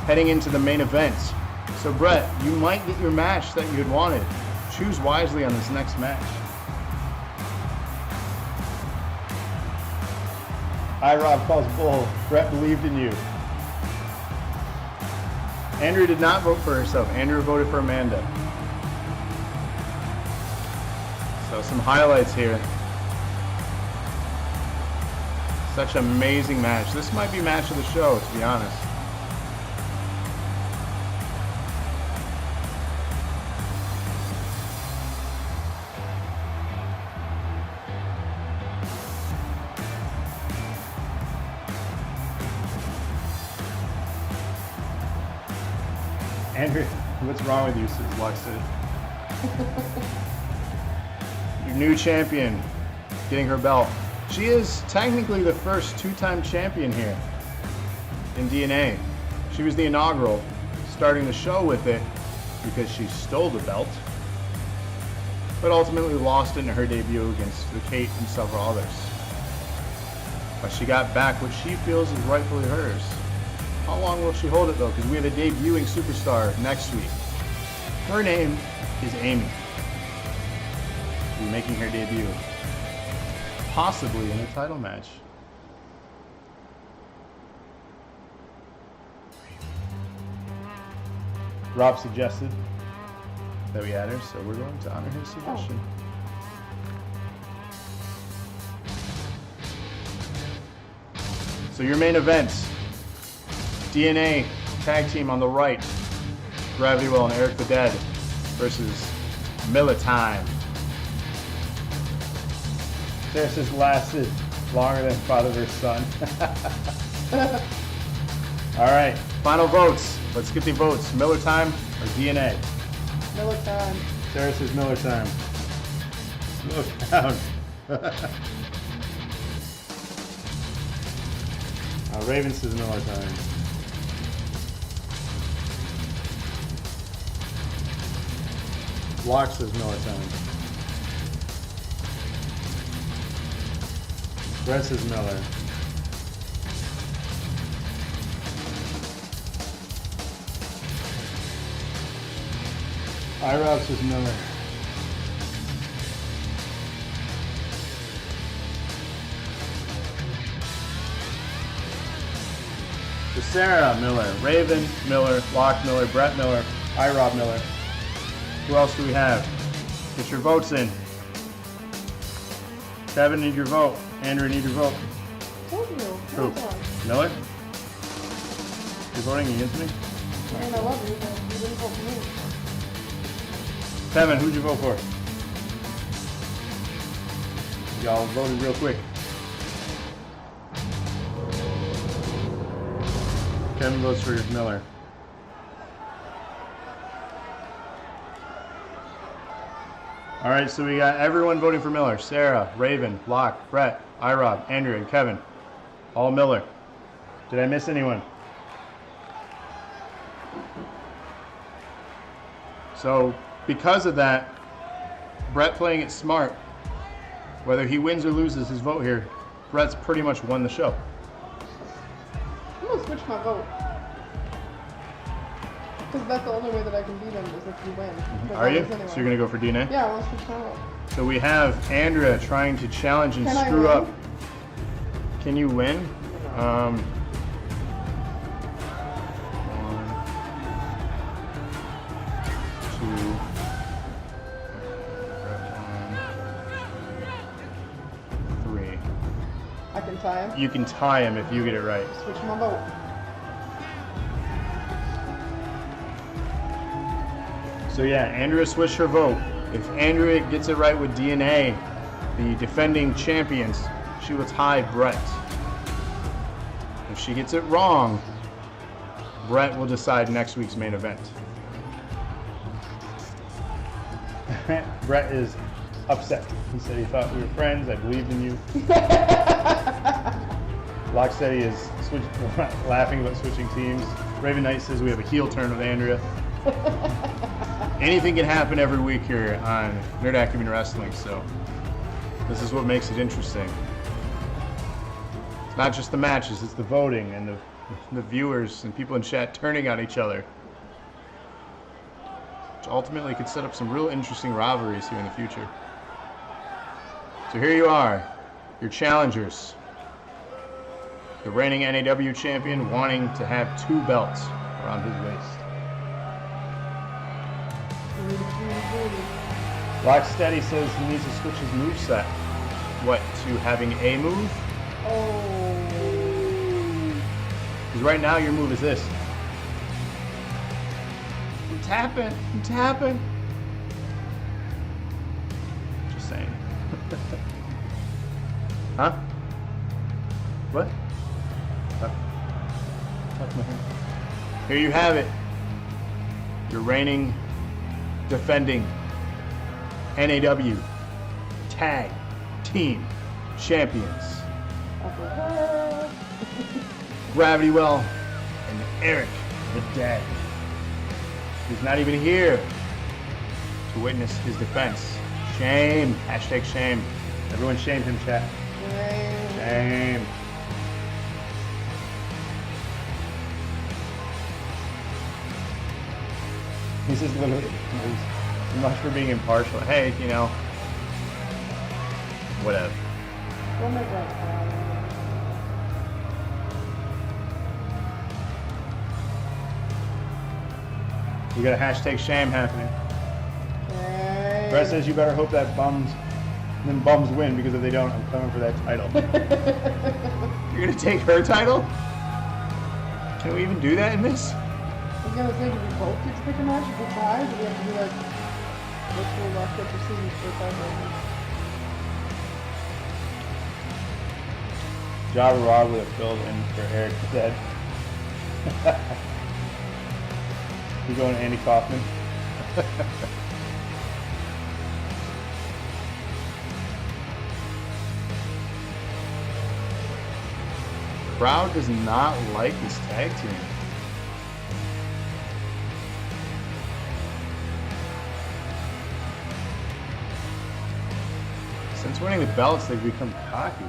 heading into the main event. So Brett, you might get your match that you had wanted. Choose wisely on this next match. Rob calls bull. Brett believed in you. Andrea did not vote for herself. Andrea voted for Amanda. So some highlights here. Such an amazing match. This might be match of the show, to be honest. Andrew, what's wrong with you, says Luxon. Your new champion, getting her belt. She is technically the first 2-time champion here in DNA. She was the inaugural, starting the show with it because she stole the belt, but ultimately lost it in her debut against the Kate and several others. But she got back what she feels is rightfully hers. How long will she hold it though? Because we have a debuting superstar next week. Her name is Amy. She'll be making her debut. Possibly in a title match. Rob suggested that we add her, so we're going to honor his suggestion. So your main events. DNA tag team on the right. Gravity Well and Eric the Dead versus Miller Time. This has lasted longer than Father vs. Son. All right, final votes. Let's get the votes. Miller Time or DNA? Miller Time. Sarah says Miller Time. Slow down. Raven says Miller Time. Locke says Miller Time. Brett says Miller. Rob says Miller. So Sarah Miller, Raven Miller, Locke Miller, Brett Miller, Rob Miller. Who else do we have? Get your votes in. Kevin, need your vote. Andrew, need your vote. Told you. Who? Miller? You're voting against me? And I love you, but you didn't vote for me. Kevin, who'd you vote for? Y'all voted real quick. Kevin votes for Miller. All right, so we got everyone voting for Miller. Sarah, Raven, Locke, Brett, Rob, Andrew, and Kevin. All Miller. Did I miss anyone? So because of that, Brett playing it smart, whether he wins or loses his vote here, Brett's pretty much won the show. I'm gonna switch my vote. Because that's the only way that I can beat him is if you win. Are you? So you're going to go for DNA? Yeah, I want to switch my vote. So we have Andrea trying to challenge and Can I screw win? up. Can you win? One, two, three. I can tie him. You can tie him if you get it right. Switch my vote. So yeah, Andrea switched her vote. If Andrea gets it right with DNA, the defending champions, she will tie Brett. If she gets it wrong, Brett will decide next week's main event. Brett is upset. He said he thought we were friends. I believed in you. Locksteady is laughing about switching teams. Raven Knight says we have a heel turn with Andrea. Anything can happen every week here on Nerd Acumen Wrestling, so this is what makes it interesting. It's not just the matches, it's the voting and the viewers and people in chat turning on each other, which ultimately could set up some real interesting rivalries here in the future. So here you are, your challengers. The reigning NAW champion wanting to have 2 belts around his waist. Locksteady says he needs to switch his moveset. What, to having a move? Oh. Because right now your move is this. I'm tapping. Just saying. Huh? What? Here you have it. Your reigning, defending NAW Tag Team Champions. Gravity Well and Eric the Dead. He's not even here to witness his defense. Shame. Hashtag shame. Everyone shame him, chat. Shame. This is literally as much for being impartial. Hey, you know, whatever. We'll make that happen. We got a hashtag shame happening. Yay. Brett says you better hope that bums win, because if they don't, I'm coming for that title. You're gonna take her title? Can we even do that in this? I was gonna say, do we both get to pick a match if we tie? Do we have to do like virtual rock, paper, scissors for title? Java Rob would have filled in for Eric Dead. You going to Andy Kaufman? Crowd does not like this tag team. Since winning the belts, they've become cocky.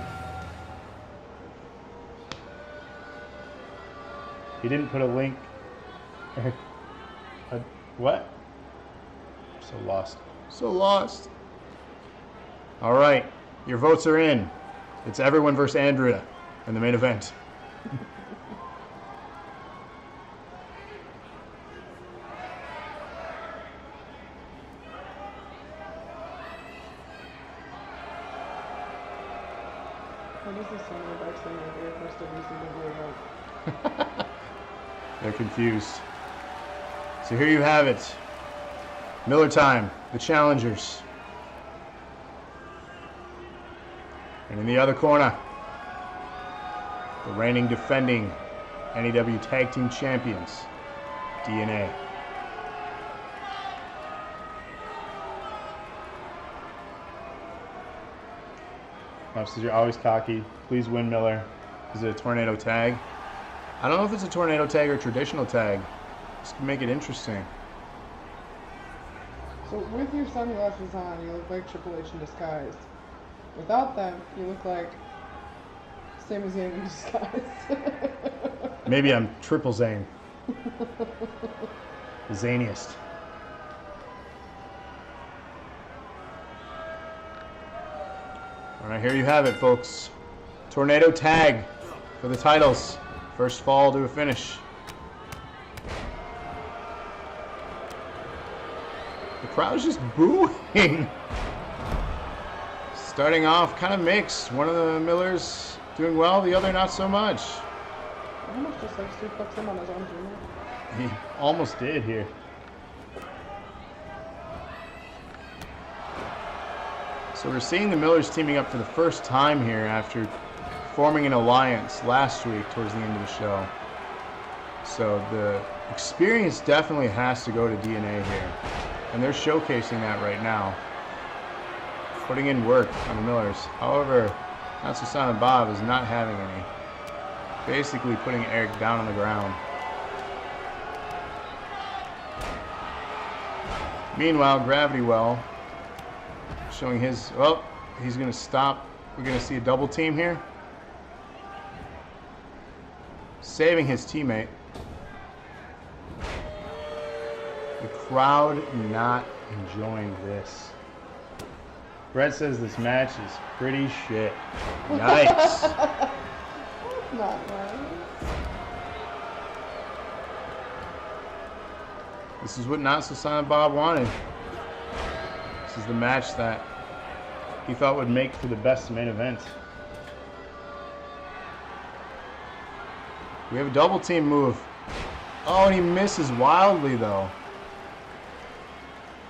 He didn't put a link. What? So lost. So lost. All right, your votes are in. It's everyone versus Andrea in the main event. What is this song about saying like Air Force WCW like? They're confused. So here you have it. Miller time, the challengers. And in the other corner, the reigning defending NAW Tag Team Champions, DNA. Mom says you're always cocky. Please win, Miller. Is it a tornado tag? I don't know if it's a tornado tag or a traditional tag. This could make it interesting. So with your sunglasses on, you look like Triple H in disguise. Without them, you look like Sami Zayn in disguise. Maybe I'm Triple Zane. The zaniest. All right, here you have it, folks. Tornado tag for the titles. First fall to a finish. The crowd's just booing. Starting off kind of mixed. One of the Millers doing well, the other not so much. I almost just like suplex him on his own team. He almost did here. So we're seeing the Millers teaming up for the first time here after forming an alliance last week towards the end of the show. So the experience definitely has to go to DNA here. And they're showcasing that right now. Putting in work on the Millers. However, Not So Silent Bob is not having any. Basically putting Eric down on the ground. Meanwhile, Gravity Well showing his, well, he's going to stop. We're going to see a double team here. Saving his teammate. The crowd not enjoying this. Brett says this match is pretty shit. Yikes. Not nice. This is what Not So Silent Bob wanted. This is the match that he thought would make for the best main event. We have a double team move. Oh, and he misses wildly though.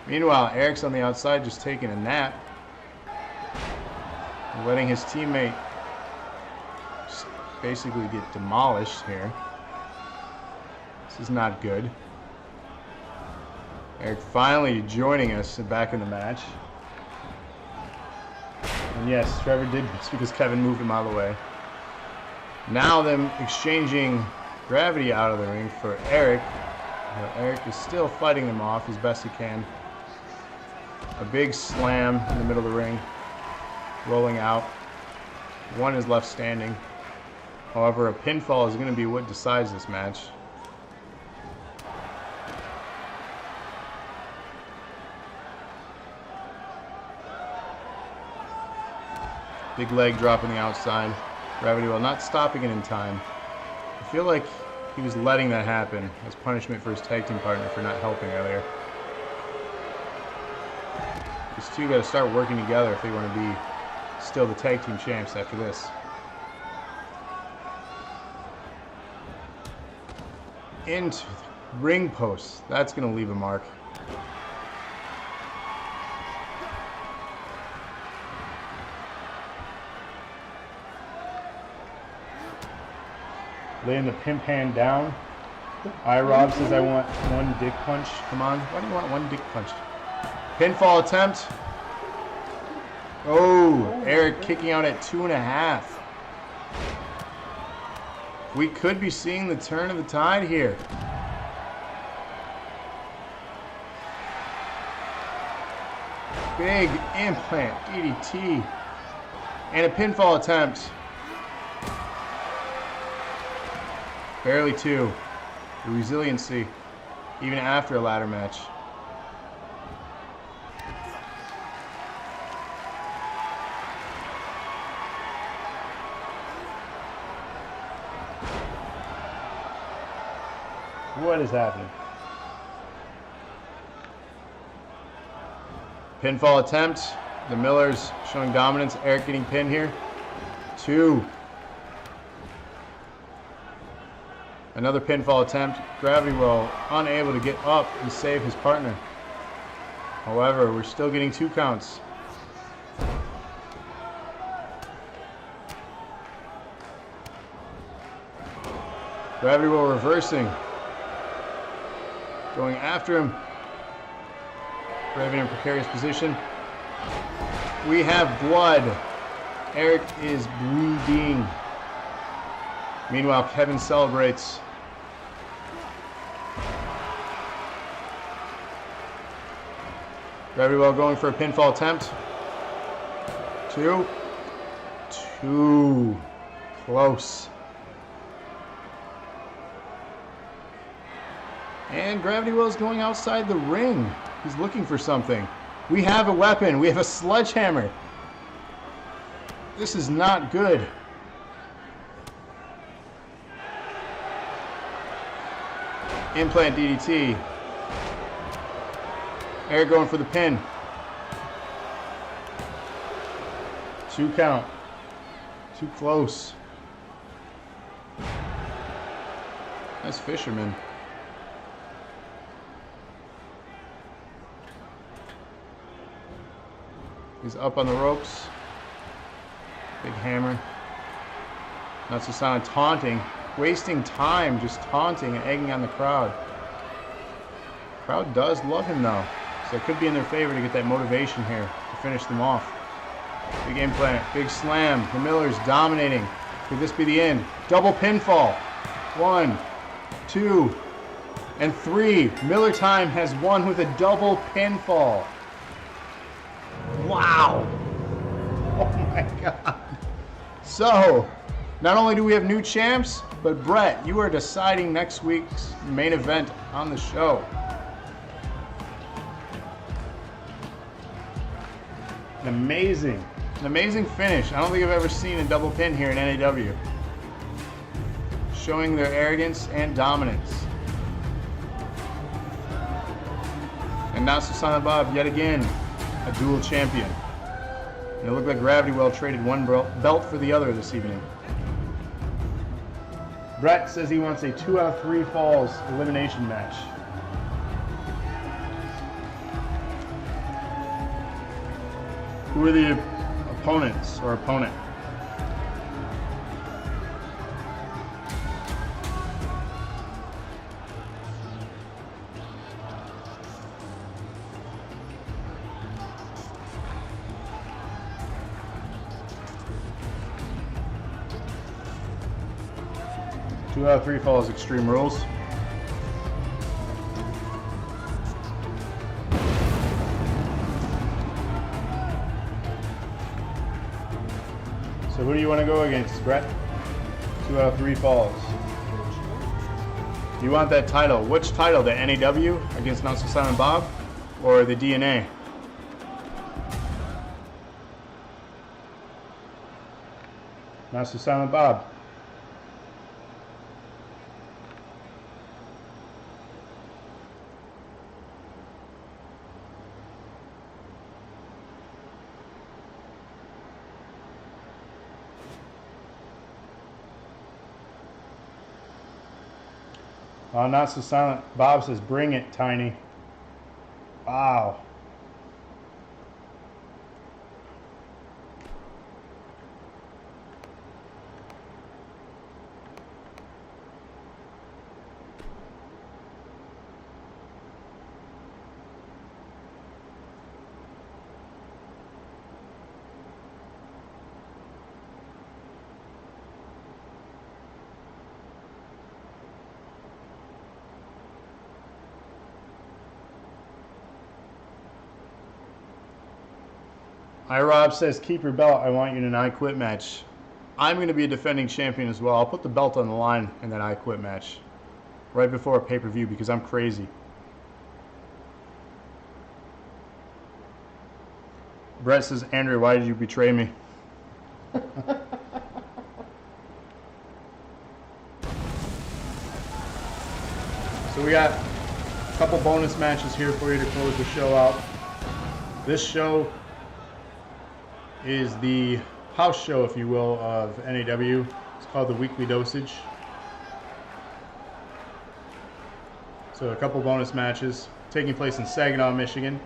Meanwhile, Eric's on the outside just taking a nap. Letting his teammate just basically get demolished here. This is not good. Eric finally joining us back in the match. And yes, Trevor did this because Kevin moved him out of the way. Now them exchanging Gravity out of the ring for Eric. Eric is still fighting them off as best he can. A big slam in the middle of the ring. Rolling out. One is left standing. However, a pinfall is going to be what decides this match. Big leg drop on the outside. Gravity Well not stopping it in time. I feel like he was letting that happen as punishment for his tag team partner for not helping earlier. These two got to start working together if they want to be still the tag team champs after this. Into the ring post. That's going to leave a mark. Laying the pimp hand down. Rob says I want one dick punch. Come on. Why do you want one dick punch? Pinfall attempt. Oh, Eric kicking out at 2.5. We could be seeing the turn of the tide here. Big implant DDT. And a pinfall attempt. Barely 2. The resiliency, even after a ladder match. What is happening? Pinfall attempt. The Millers showing dominance. Eric getting pinned here. 2. Another pinfall attempt. Gravity Well unable to get up and save his partner. However, we're still getting 2 counts. Gravity Well reversing. Going after him. Gravity in a precarious position. We have blood. Eric is bleeding. Meanwhile, Kevin celebrates. Gravity Well going for a pinfall attempt. 2. Close. And Gravity Well's going outside the ring. He's looking for something. We have a weapon. We have a sledgehammer. This is not good. Implant DDT. Eric going for the pin. 2 count. Too close. Nice fisherman. He's up on the ropes. Big hammer. Natsusana taunting. Wasting time just taunting and egging on the crowd. Crowd does love him though. So it could be in their favor to get that motivation here to finish them off. Big implant, big slam. The Miller's dominating. Could this be the end? Double pinfall. 1, 2, and 3. Miller Time has won with a double pinfall. Wow. Oh my God. So, not only do we have new champs, but Brett, you are deciding next week's main event on the show. An amazing finish. I don't think I've ever seen a double pin here in NAW. Showing their arrogance and dominance. And now Susanna Bob, yet again, a dual champion. And it looked like Gravity Well traded one belt for the other this evening. Brett says he wants a 2 out of 3 falls elimination match. Who are the opponents or opponent? Two out of 3 falls, Extreme Rules. So who do you want to go against, Brett? 2 out of 3 falls. You want that title. Which title? The NAW against Not Simon Bob? Or the DNA? Not Simon Bob. Not so silent. Bob says, bring it, Tiny. Wow. Rob says, keep your belt. I want you in an I Quit match. I'm going to be a defending champion as well. I'll put the belt on the line in that I Quit match right before a pay-per-view because I'm crazy. Brett says, Andrew, why did you betray me? So we got a couple bonus matches here for you to close the show out. This show is the house show, if you will, of NAW. It's called the Weekly Dosage. So a couple bonus matches taking place in Saginaw, Michigan.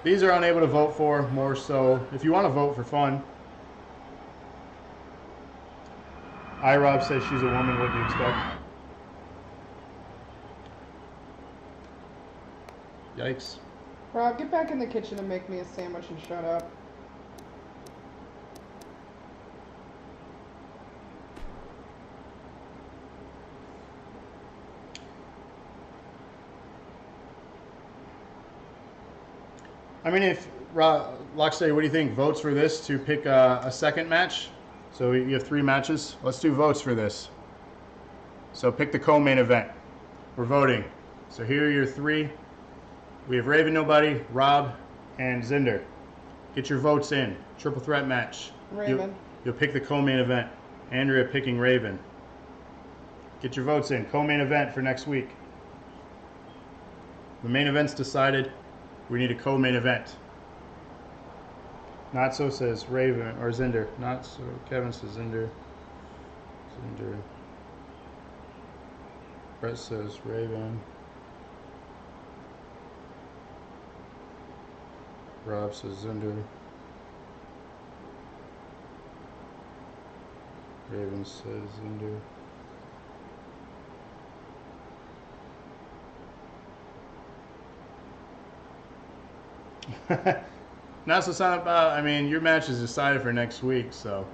These are unable to vote for, more so if you want to vote for fun. Rob says she's a woman, what do you expect? Yikes. Rob, get back in the kitchen and make me a sandwich and shut up. I mean, if Locksteady, what do you think? Votes for this to pick a second match? So you have 3 matches. Let's do votes for this. So pick the co-main event. We're voting. So here are your 3. We have Raven Nobody, Rob, and Zinder. Get your votes in. Triple threat match. Raven. You'll pick the co-main event. Andrea picking Raven. Get your votes in. Co-main event for next week. The main event's decided. We need a co-main event. Not so says Raven or Zinder. Not so. Kevin says Zinder. Zinder. Brett says Raven. Rob says Zinder. Raven says Zinder. Not so silent about. I mean, your match is decided for next week, so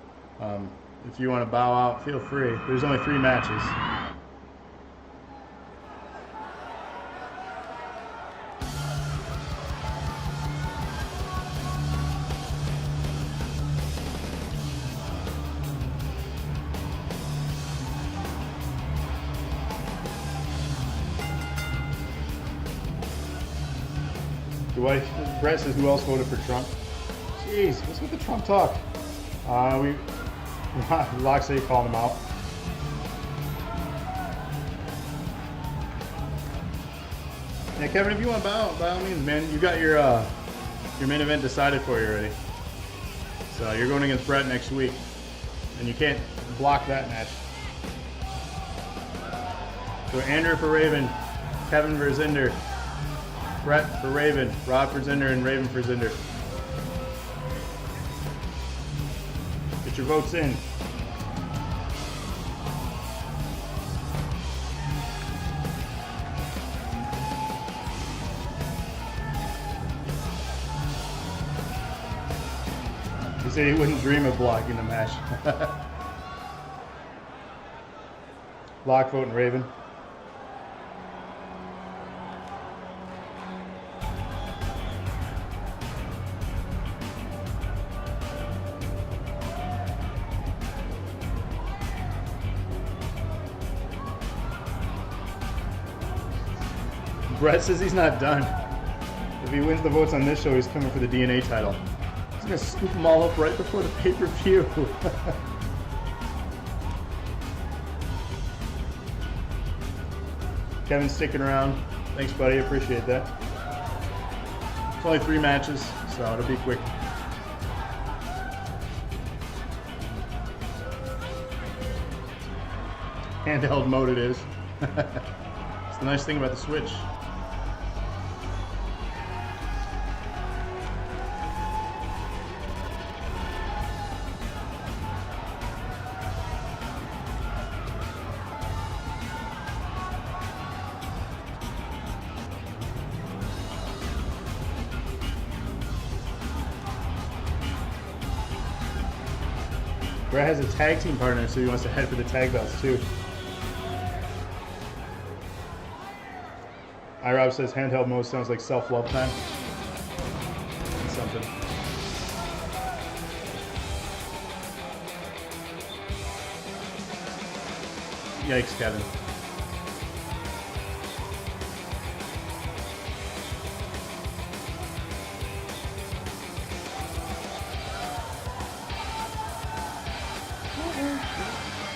if you want to bow out, feel free. There's only 3 matches. Brett says, who else voted for Trump? Jeez, what's with the Trump talk? Loxley called him out. Yeah, Kevin, if you want to bow, by all means, man. You got your main event decided for you already. So you're going against Brett next week, and you can't block that match. So Andrew for Raven, Kevin for Zinder, Brett for Raven, Rob for Zinder, and Raven for Zinder. Get your votes in. He said he wouldn't dream of blocking the match. Block voting Raven. Brett says he's not done. If he wins the votes on this show, he's coming for the DNA title. He's gonna scoop them all up right before the pay-per-view. Kevin's sticking around. Thanks, buddy. Appreciate that. It's only 3 matches, so it'll be quick. Handheld mode it is. It's the nice thing about the Switch. Brett has a tag team partner, so he wants to head for the tag belts too. iRob says handheld mode sounds like self-love time. That's something. Yikes, Kevin.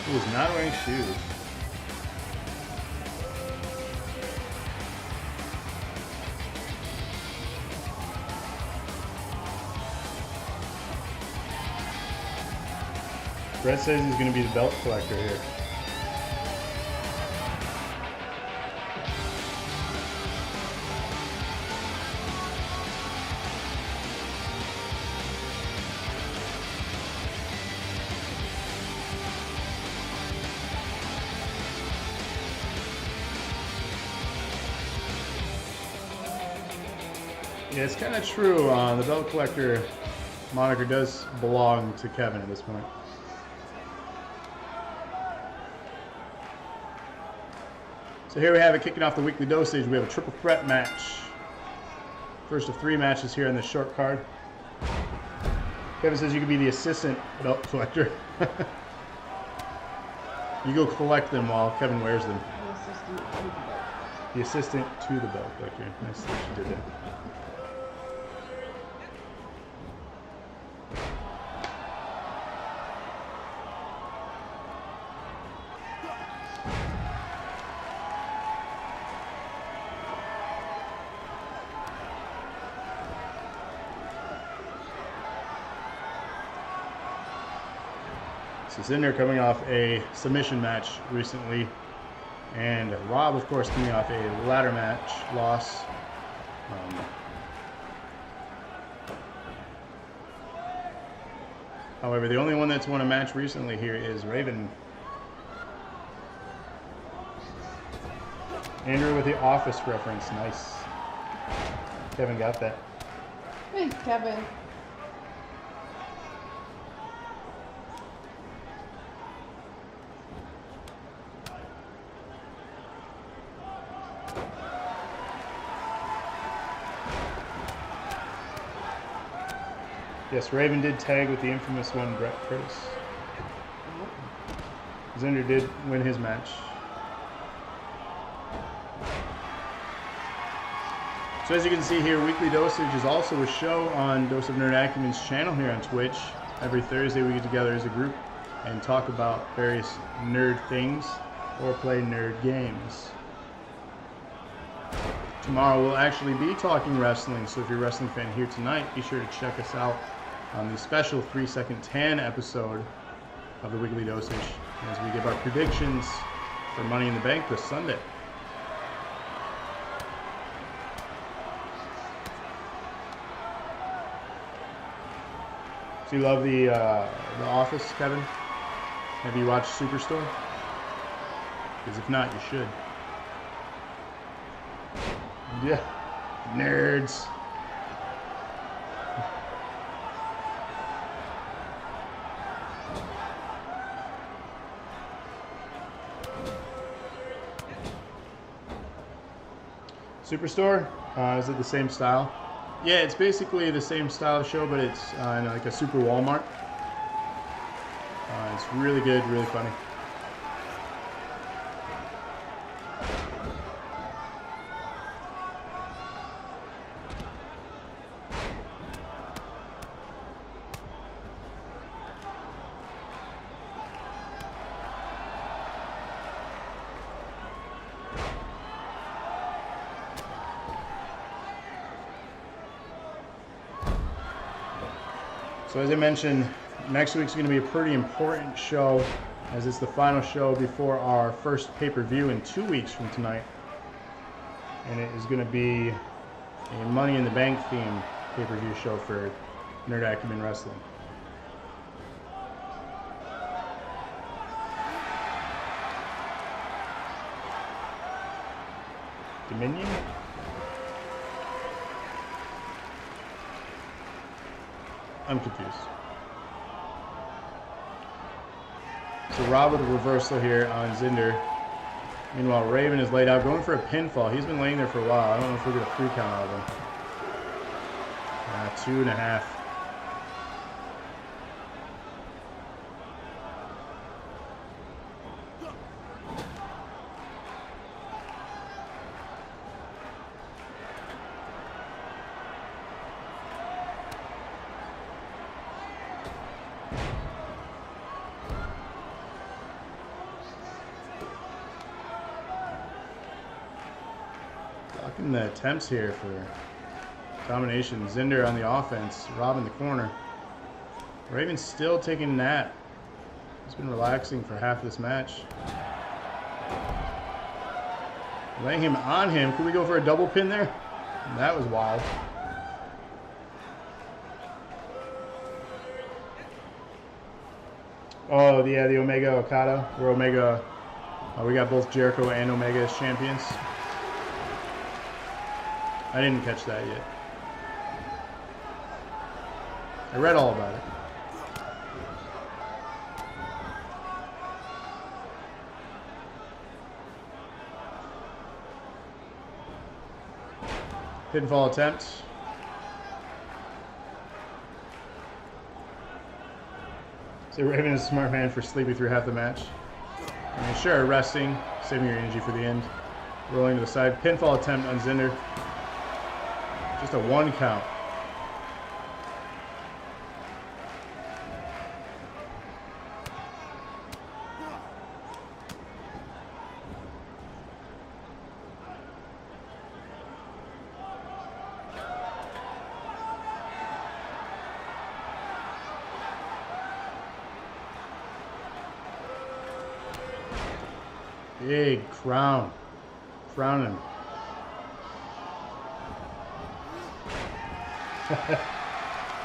He was not wearing shoes. Brett says he's going to be the belt collector here. Yeah, it's kind of true. The belt collector moniker does belong to Kevin at this point. So here we have it, kicking off the weekly dosage. We have a triple threat match. First of 3 matches here on this short card. Kevin says you can be the assistant belt collector. You go collect them while Kevin wears them. The assistant to the belt collector. Nice that you did that. So Zinder coming off a submission match recently, and Rob, of course, coming off a ladder match loss. However, the only one that's won a match recently here is Raven. Andrew with the Office reference. Nice. Kevin got that. Thanks, Kevin. Yes, Raven did tag with the infamous one, Brett Curtis. Zinder did win his match. So as you can see here, Weekly Dosage is also a show on Dose of Nerd Acumen's channel here on Twitch. Every Thursday we get together as a group and talk about various nerd things or play nerd games. Tomorrow we'll actually be talking wrestling, so if you're a wrestling fan here tonight, be sure to check us out on the special 3 Second Tan episode of the Weekly Dosage as we give our predictions for Money in the Bank this Sunday. Do you love the Office, Kevin? Have you watched Superstore? Because if not, you should. Yeah, nerds. Superstore, is it the same style? Yeah, it's basically the same style of show, but it's in like a super Walmart. It's really good, really funny. So as I mentioned, next week's going to be a pretty important show, as it's the final show before our first pay-per-view in 2 weeks from tonight. And it is going to be a Money in the Bank themed pay-per-view show for Nerd Acumen Wrestling. Dominion? I'm confused. So Rob with a reversal here on Zinder. Meanwhile, Raven is laid out, going for a pinfall. He's been laying there for a while. I don't know if we'll get a 3 count out of him. 2.5. Blocking the attempts here for domination. Zinder on the offense. Rob in the corner. Raven's still taking a nap. He's been relaxing for half this match. Laying him on him. Could we go for a double pin there? That was wild. Oh, yeah, the Omega Okada. Where Omega, we got both Jericho and Omega as champions. I didn't catch that yet. I read all about it. Pinfall attempt. So Raven is a smart man for sleeping through half the match. I mean, sure, resting, saving your energy for the end. Rolling to the side. Pinfall attempt on Zinder. Just a 1 count. Big crown. Crowning.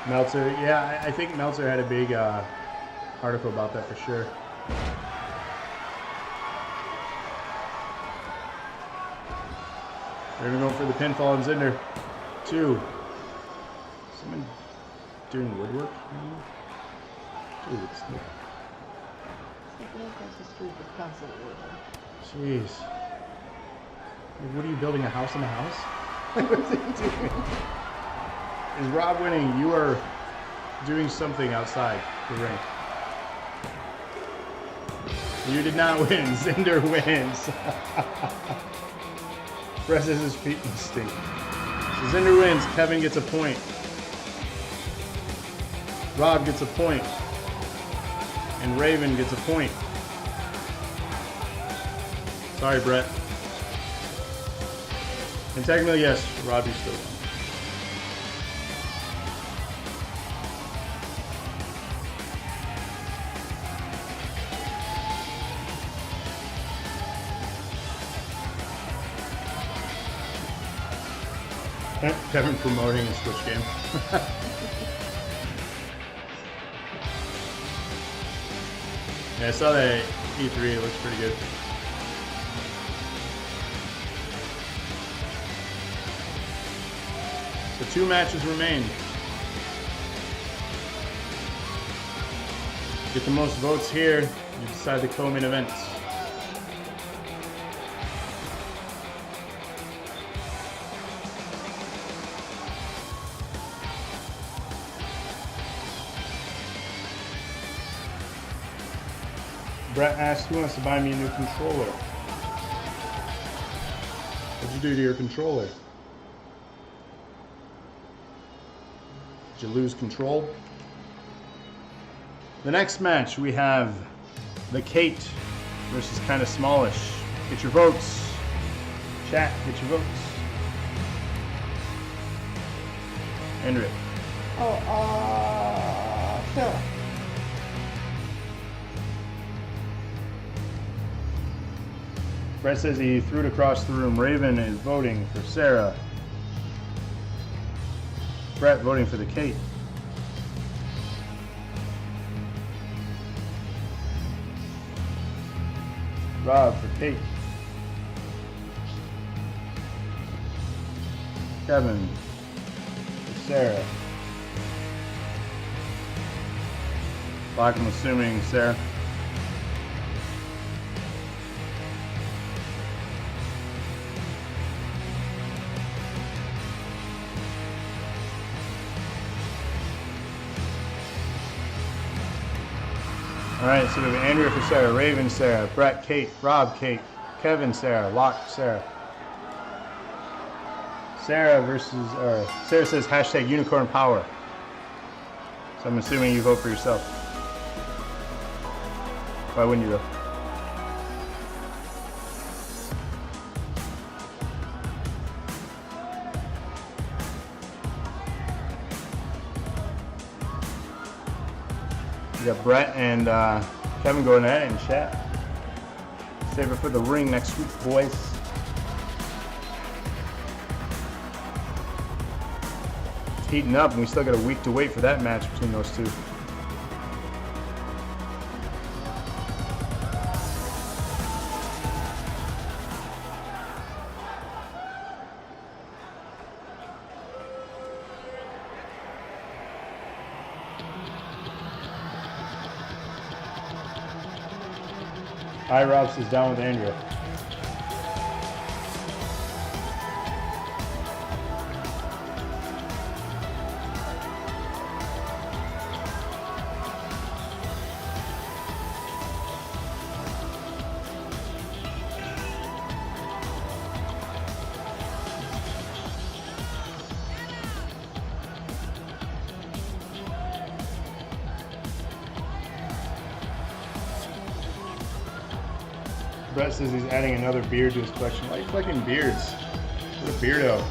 Meltzer, yeah, I think Meltzer had a big article about that for sure. They're gonna go for the pinfall on Zinder. 2. Someone doing woodwork? Dude, it's across the street with constantly working. jeez. What are you building, a house in a house? What's he doing? Is Rob winning? You are doing something outside the ring. You did not win. Zinder wins. Presses his feet in stink. So Zinder wins. Kevin gets a point. Rob gets a point. And Raven gets a point. Sorry, Brett. And technically, yes, Rob, you still won. Kevin promoting a Switch game. Yeah, I saw that E3. It looks pretty good. So 2 matches remain. Get the most votes here, you decide the co-main events. Brett asked who wants to buy me a new controller. What'd you do to your controller? Did you lose control? The next match we have the Kate versus Kinda Smallish. Get your votes. Chat, get your votes. Andrea. Sarah. Brett says he threw it across the room. Raven is voting for Sarah. Brett voting for the Kate. Rob for Kate. Kevin for Sarah. Black, I'm assuming Sarah. Alright, so we have Andrea for Sarah, Raven Sarah, Brett Kate, Rob Kate, Kevin Sarah, Locke Sarah. Sarah says hashtag unicorn power. So I'm assuming you vote for yourself. Why wouldn't you though? We got Brett and Kevin going at it in chat. Save it for the ring next week, boys. It's heating up, and we still got a week to wait for that match between those two. Hi, Rob says down with Andrea. Brett says he's adding another beard to his collection. Why are you collecting beards? What a beardo.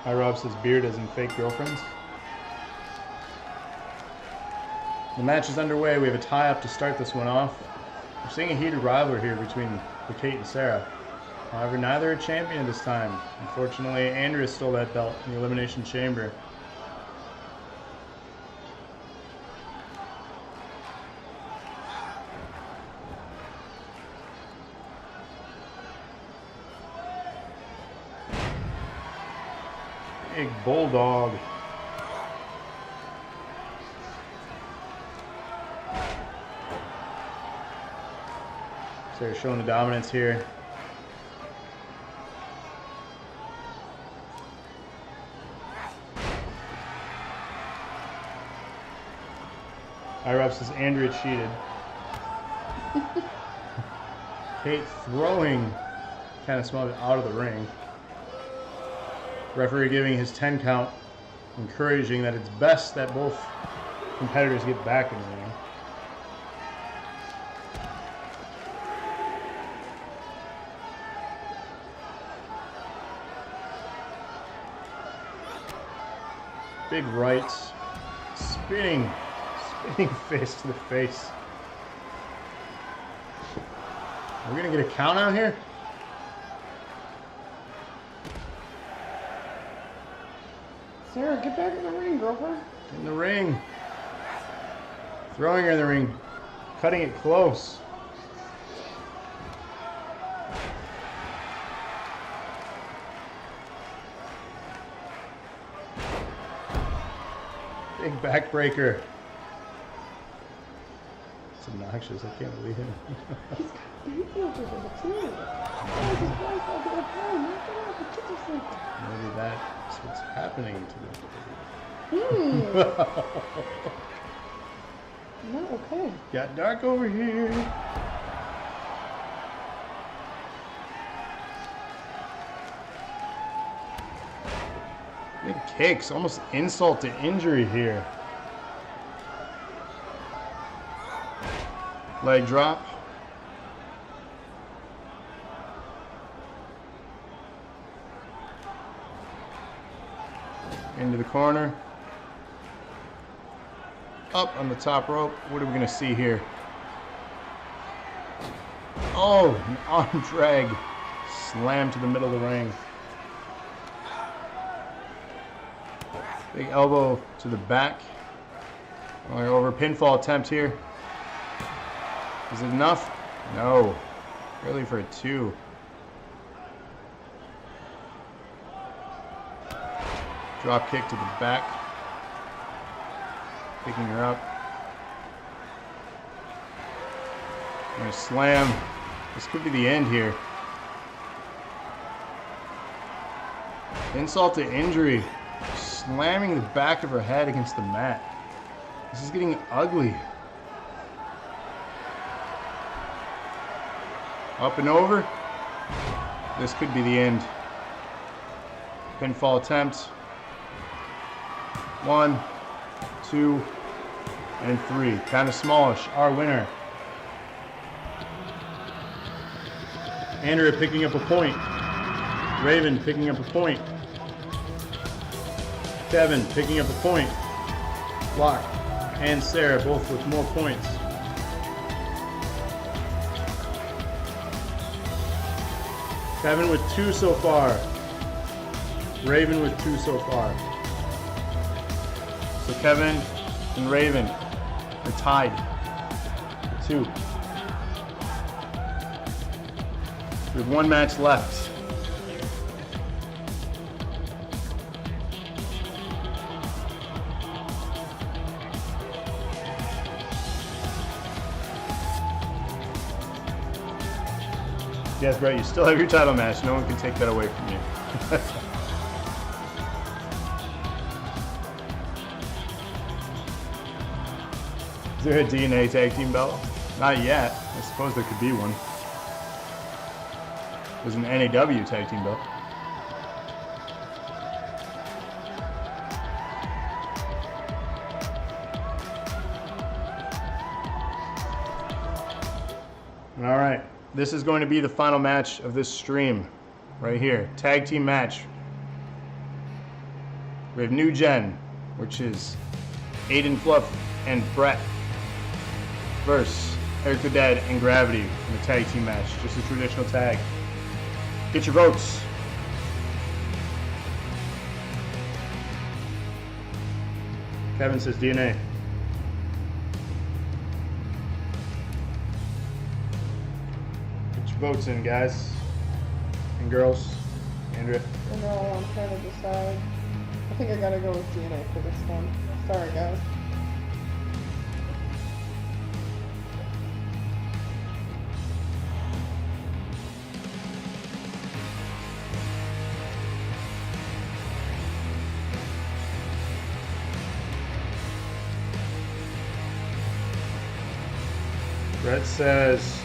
Rob says beard as in fake girlfriends. The match is underway. We have a tie-up to start this one off. We're seeing a heated rivalry here between Kate and Sarah. However, neither are champion this time. Unfortunately, Andrea stole that belt in the Elimination Chamber. Big bulldog. So they're showing the dominance here. IREF says Andrea cheated. Kate throwing kind of smelled out of the ring. Referee giving his 10 count, encouraging that it's best that both competitors get back in the ring. Big rights, spinning face to the face. Are we gonna get a count out here? Sarah, get back in the ring, girlfriend. In the ring. Throwing her in the ring. Cutting it close. Big backbreaker. It's obnoxious. I can't believe it. He's got baby over there, too. Oh, his wife out there playing. Knock it out. The kids are sleeping. Maybe that's what's happening to them. Not okay. Got dark over here. Big kicks, almost insult to injury here. Leg drop. Into the corner. Up on the top rope. What are we going to see here? Oh, an arm drag. Slam to the middle of the ring. Big elbow to the back. Going over. Pinfall attempt here. Is it enough? No. Really for a 2. Drop kick to the back. Picking her up. And a slam. This could be the end here. Insult to injury. Slamming the back of her head against the mat. This is getting ugly. Up and over. This could be the end. Pinfall attempt. 1, 2, and 3. Kind of smallish. Our winner. Andrea picking up a point. Raven picking up a point. Kevin picking up a point. Locke and Sarah both with more points. Kevin with 2 so far. Raven with 2 so far. So Kevin and Raven are tied. 2. We have 1 match left. Yes, Brett, you still have your title match. No one can take that away from you. Is there a DNA tag team belt? Not yet. I suppose there could be one. There's an NAW tag team belt. All right. This is going to be the final match of this stream. Right here. Tag team match. We have New Gen, which is Aiden Fluff and Brett versus Eric the Dead and Gravity in a tag team match. Just a traditional tag. Get your votes. Kevin says DNA. Get your votes in, guys and girls. Andrea. I know, I'm trying to decide. I think I gotta go with DNA for this one. Sorry, guys. Brett says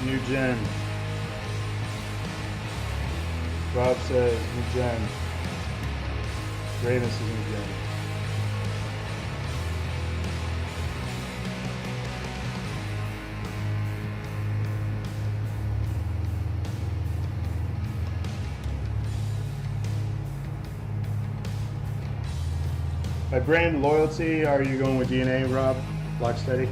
New Gen. Rob says New Gen. Raven says New Gen. By brand loyalty, are you going with DNA, Rob? Lock steady?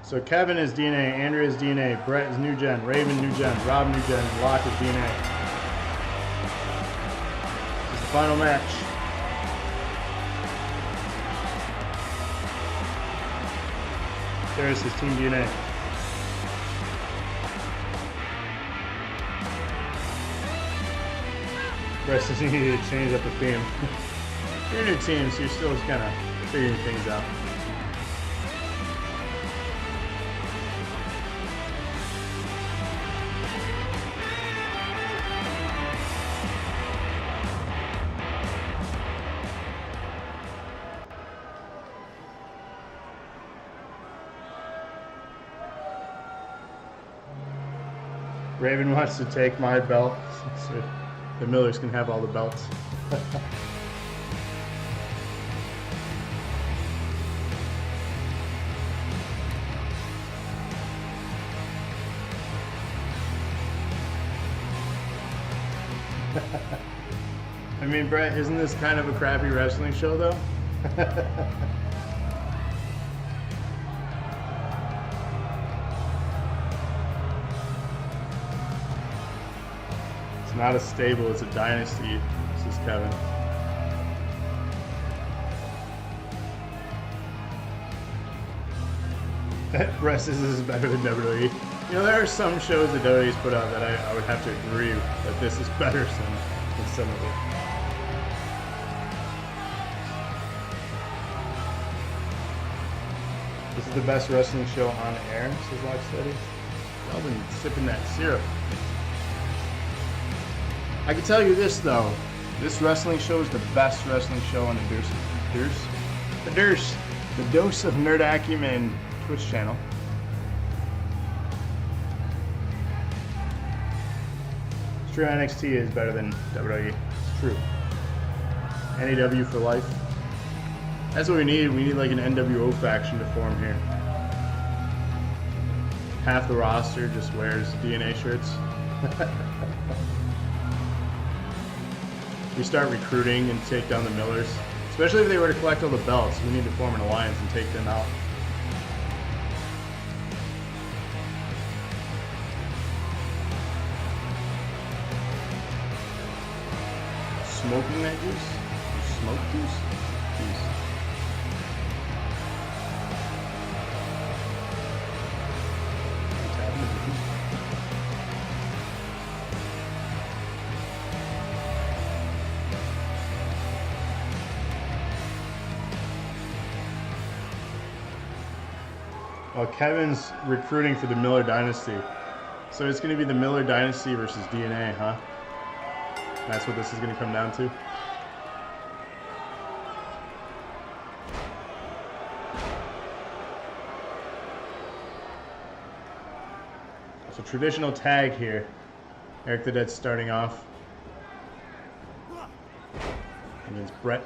So Kevin is DNA, Andrea is DNA, Brett is New Gen, Raven New Gen, Rob New Gen, and Locke is DNA. This is the final match. There's his Team DNA. Brett says you need to change up the theme. You're a new team, so you're still just kind of figuring things out. Raven wants to take my belt, so the Millers can have all the belts. I mean, Brett, isn't this kind of a crappy wrestling show, though? Not a stable, it's a dynasty, says Kevin. Brett says this is better than WWE. You know, there are some shows that WWE's put out that I would have to agree that this is better than some of it. This is the best wrestling show on air, says Lock Steady. I've been sipping that syrup. I can tell you this though, this wrestling show is the best wrestling show on the Dose of Nerd Acumen Twitch channel. It's true, NXT is better than WWE. It's true. NAW for life. That's what we need. We need like an NWO faction to form here. Half the roster just wears DNA shirts. We start recruiting and take down the Millers. Especially if they were to collect all the belts. We need to form an alliance and take them out. Smoking that juice? Smoke juice? Juice. Well, Kevin's recruiting for the Miller Dynasty. So it's going to be the Miller Dynasty versus DNA, huh? That's what this is going to come down to? So traditional tag here. Eric the Dead starting off. against Brett.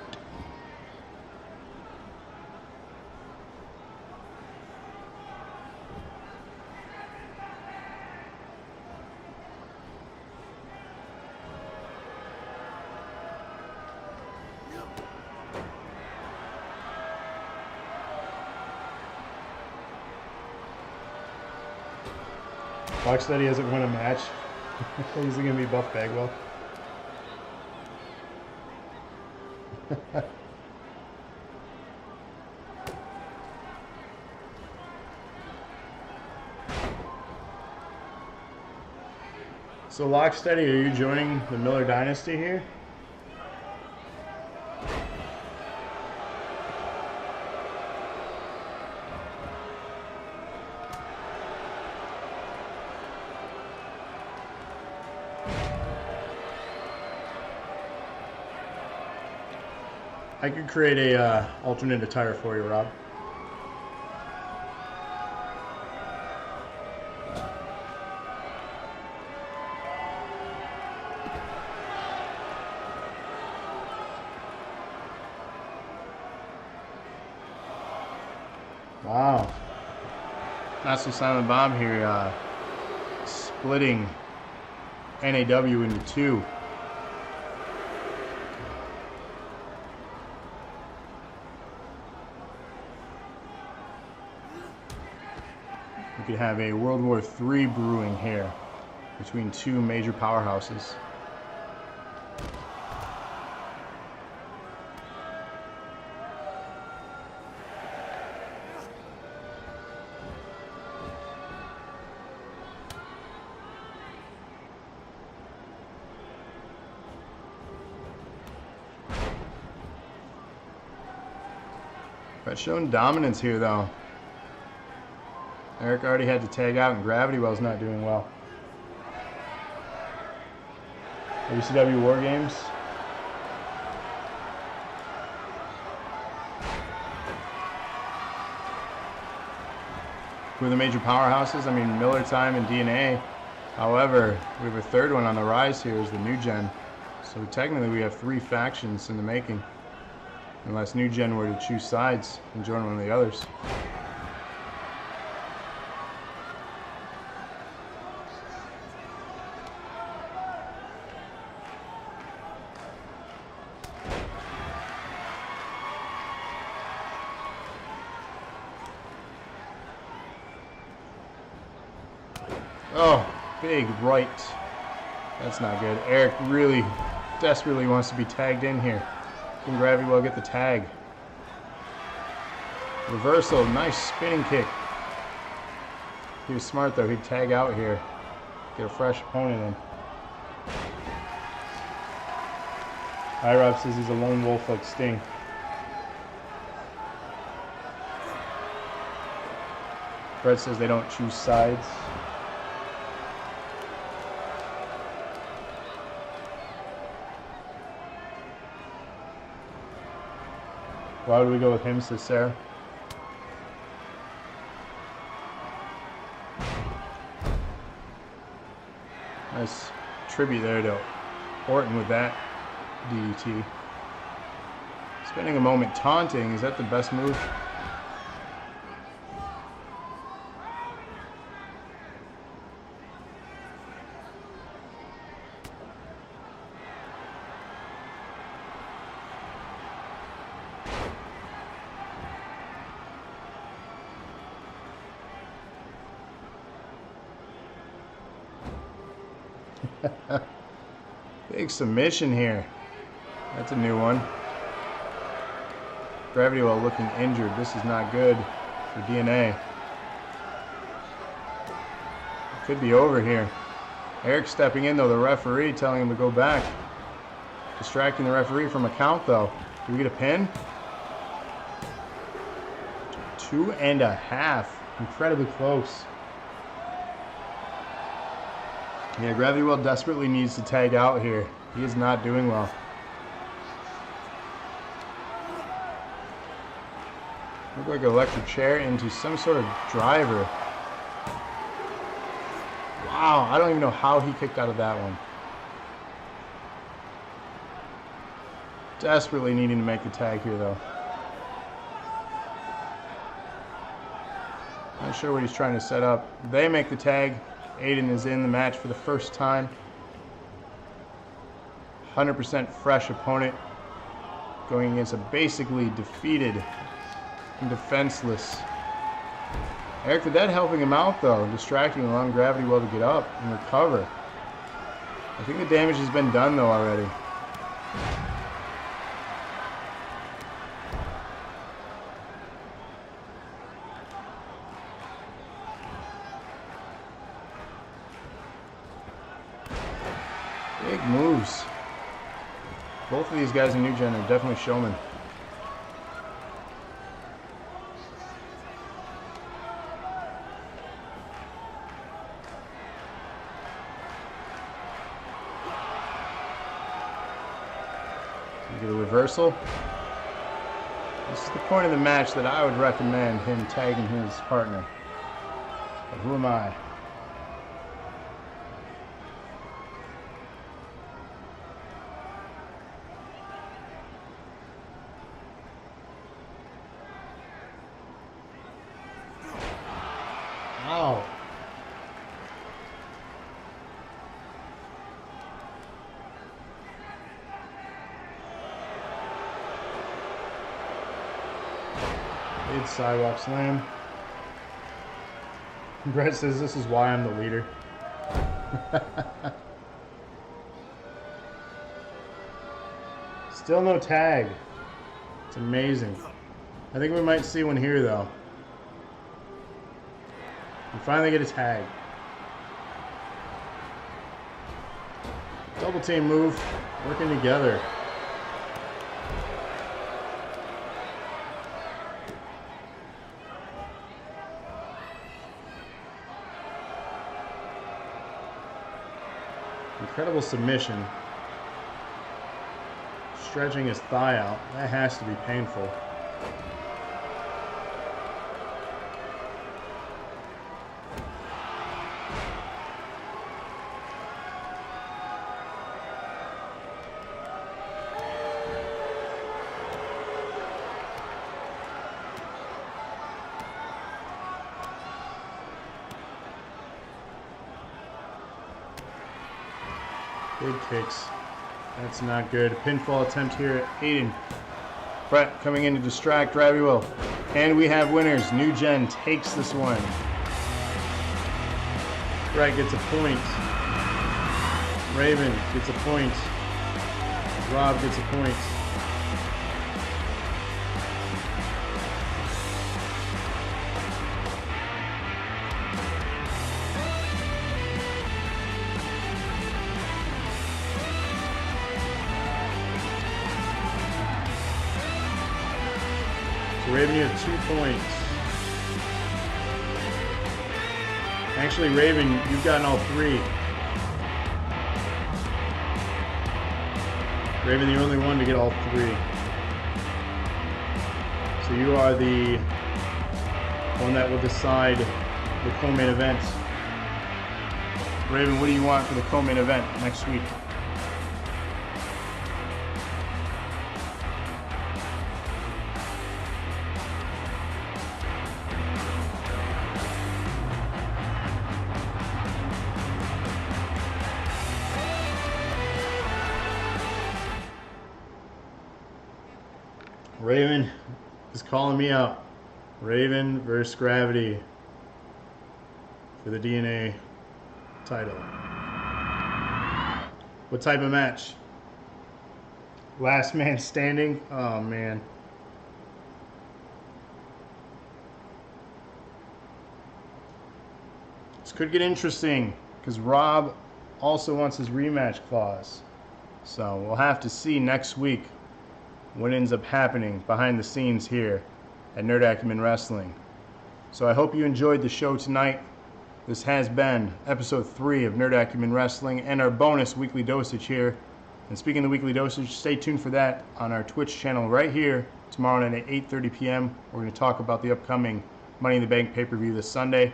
Fox said he hasn't won a match. He's going to be Buff Bagwell. So Locksteady, are you joining the Miller Dynasty here? I could create a alternate attire for you, Rob. Wow. Not so Silent Bob here, splitting NAW into two. We could have a World War III brewing here between two major powerhouses. But showing dominance here, though. Eric already had to tag out, and Gravity Well's not doing well. WCW War Games. Who are the major powerhouses? I mean, Miller Time and DNA. However, we have a third one on the rise here, is the New Gen. So technically we have three factions in the making. Unless New Gen were to choose sides and join one of the others. Oh, big right. That's not good. Eric really desperately wants to be tagged in here. Can Gravity Well get the tag? Reversal, nice spinning kick. He was smart though, he'd tag out here. Get a fresh opponent in. IROB says he's a lone wolf like Sting. Brett says they don't choose sides. Why would we go with him, says Sarah? Nice tribute there to Orton with that DDT. Spending a moment taunting, is that the best move? Big submission here. That's a new one. Gravity Well looking injured. This is not good for DNA. Could be over here. Eric stepping in though, the referee telling him to go back. Distracting the referee from a count though. Do we get a pin? 2.5. Incredibly close. Yeah, Gravity Well desperately needs to tag out here. He is not doing well. Look like an electric chair into some sort of driver. Wow, I don't even know how he kicked out of that one. Desperately needing to make the tag here, though. Not sure what he's trying to set up. They make the tag. Aiden is in the match for the first time. 100% fresh opponent. Going against a basically defeated and defenseless Eric the Dead, helping him out though, distracting, allowing Gravity Well to get up and recover. I think the damage has been done though already. Big moves. Both of these guys in New Gen are definitely showmen. Get a reversal. This is the point of the match that I would recommend him tagging his partner. But who am I? Ow. Big sidewalk slam. Brett says this is why I'm the leader. Still no tag. It's amazing. I think we might see one here though. We finally get a tag. Double team move, working together. Incredible submission. Stretching his thigh out. That has to be painful. Big kicks. That's not good. Pinfall attempt here at Aiden. Brett coming in to distract Gravity Well. And we have winners. New Gen takes this one. Brett gets a point. Raven gets a point. Rob gets a point. Raven, you have 2 points. Actually, Raven, you've gotten all 3. Raven, the only one to get all 3. So you are the one that will decide the co-main event. Raven, what do you want for the co-main event next week? Raven is calling me out. Raven versus Gravity for the DNA title. What type of match? Last man standing? Oh man. This could get interesting because Rob also wants his rematch clause. So we'll have to see next week what ends up happening behind the scenes here at Nerd Acumen Wrestling. So I hope you enjoyed the show tonight. This has been episode 3 of Nerd Acumen Wrestling and our bonus weekly dosage here. And speaking of the weekly dosage, stay tuned for that on our Twitch channel right here tomorrow night at 8:30 p.m. We're going to talk about the upcoming Money in the Bank pay-per-view this Sunday.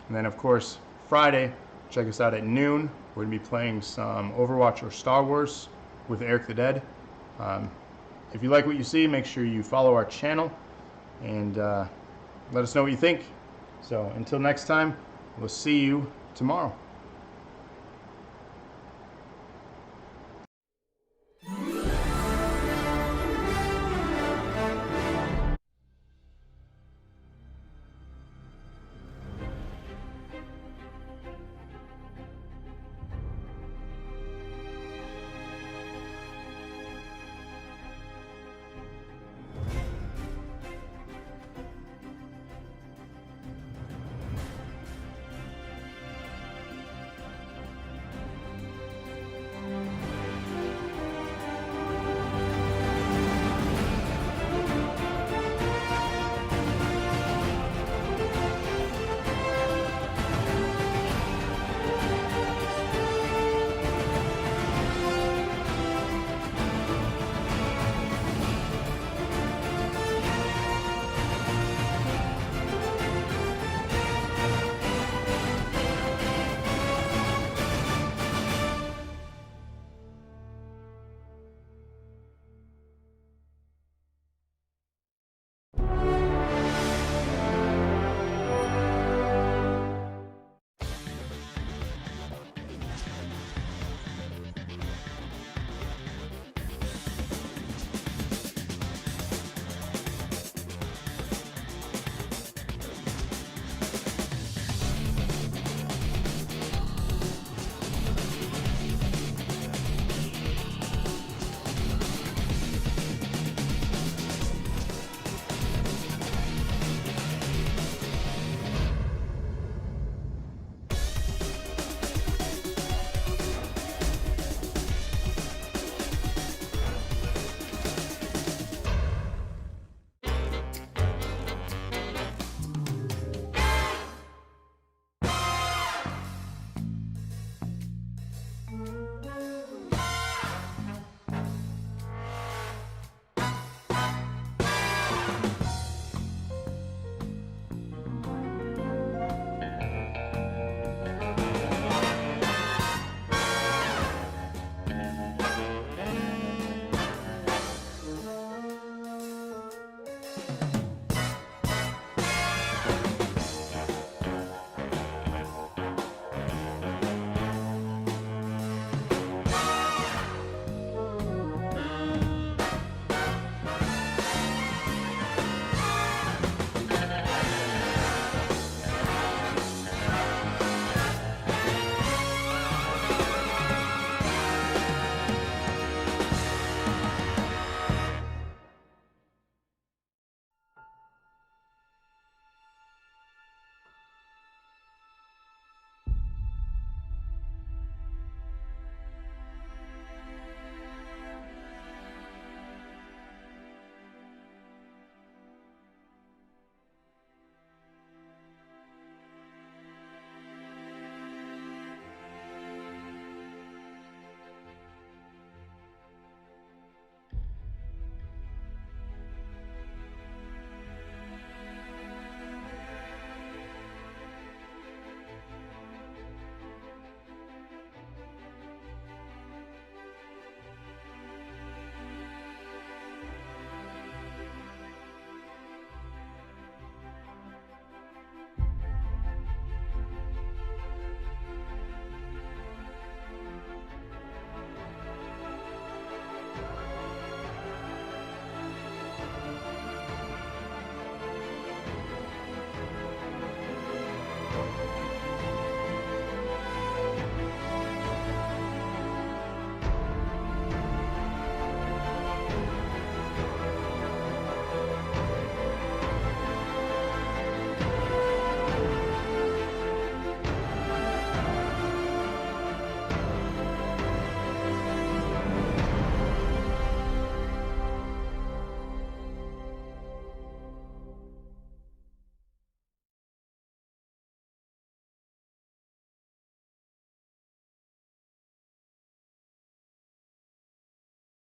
And then of course Friday, check us out at noon. We're going to be playing some Overwatch or Star Wars with Eric the Dead. if you like what you see, make sure you follow our channel and let us know what you think. So until next time, we'll see you tomorrow.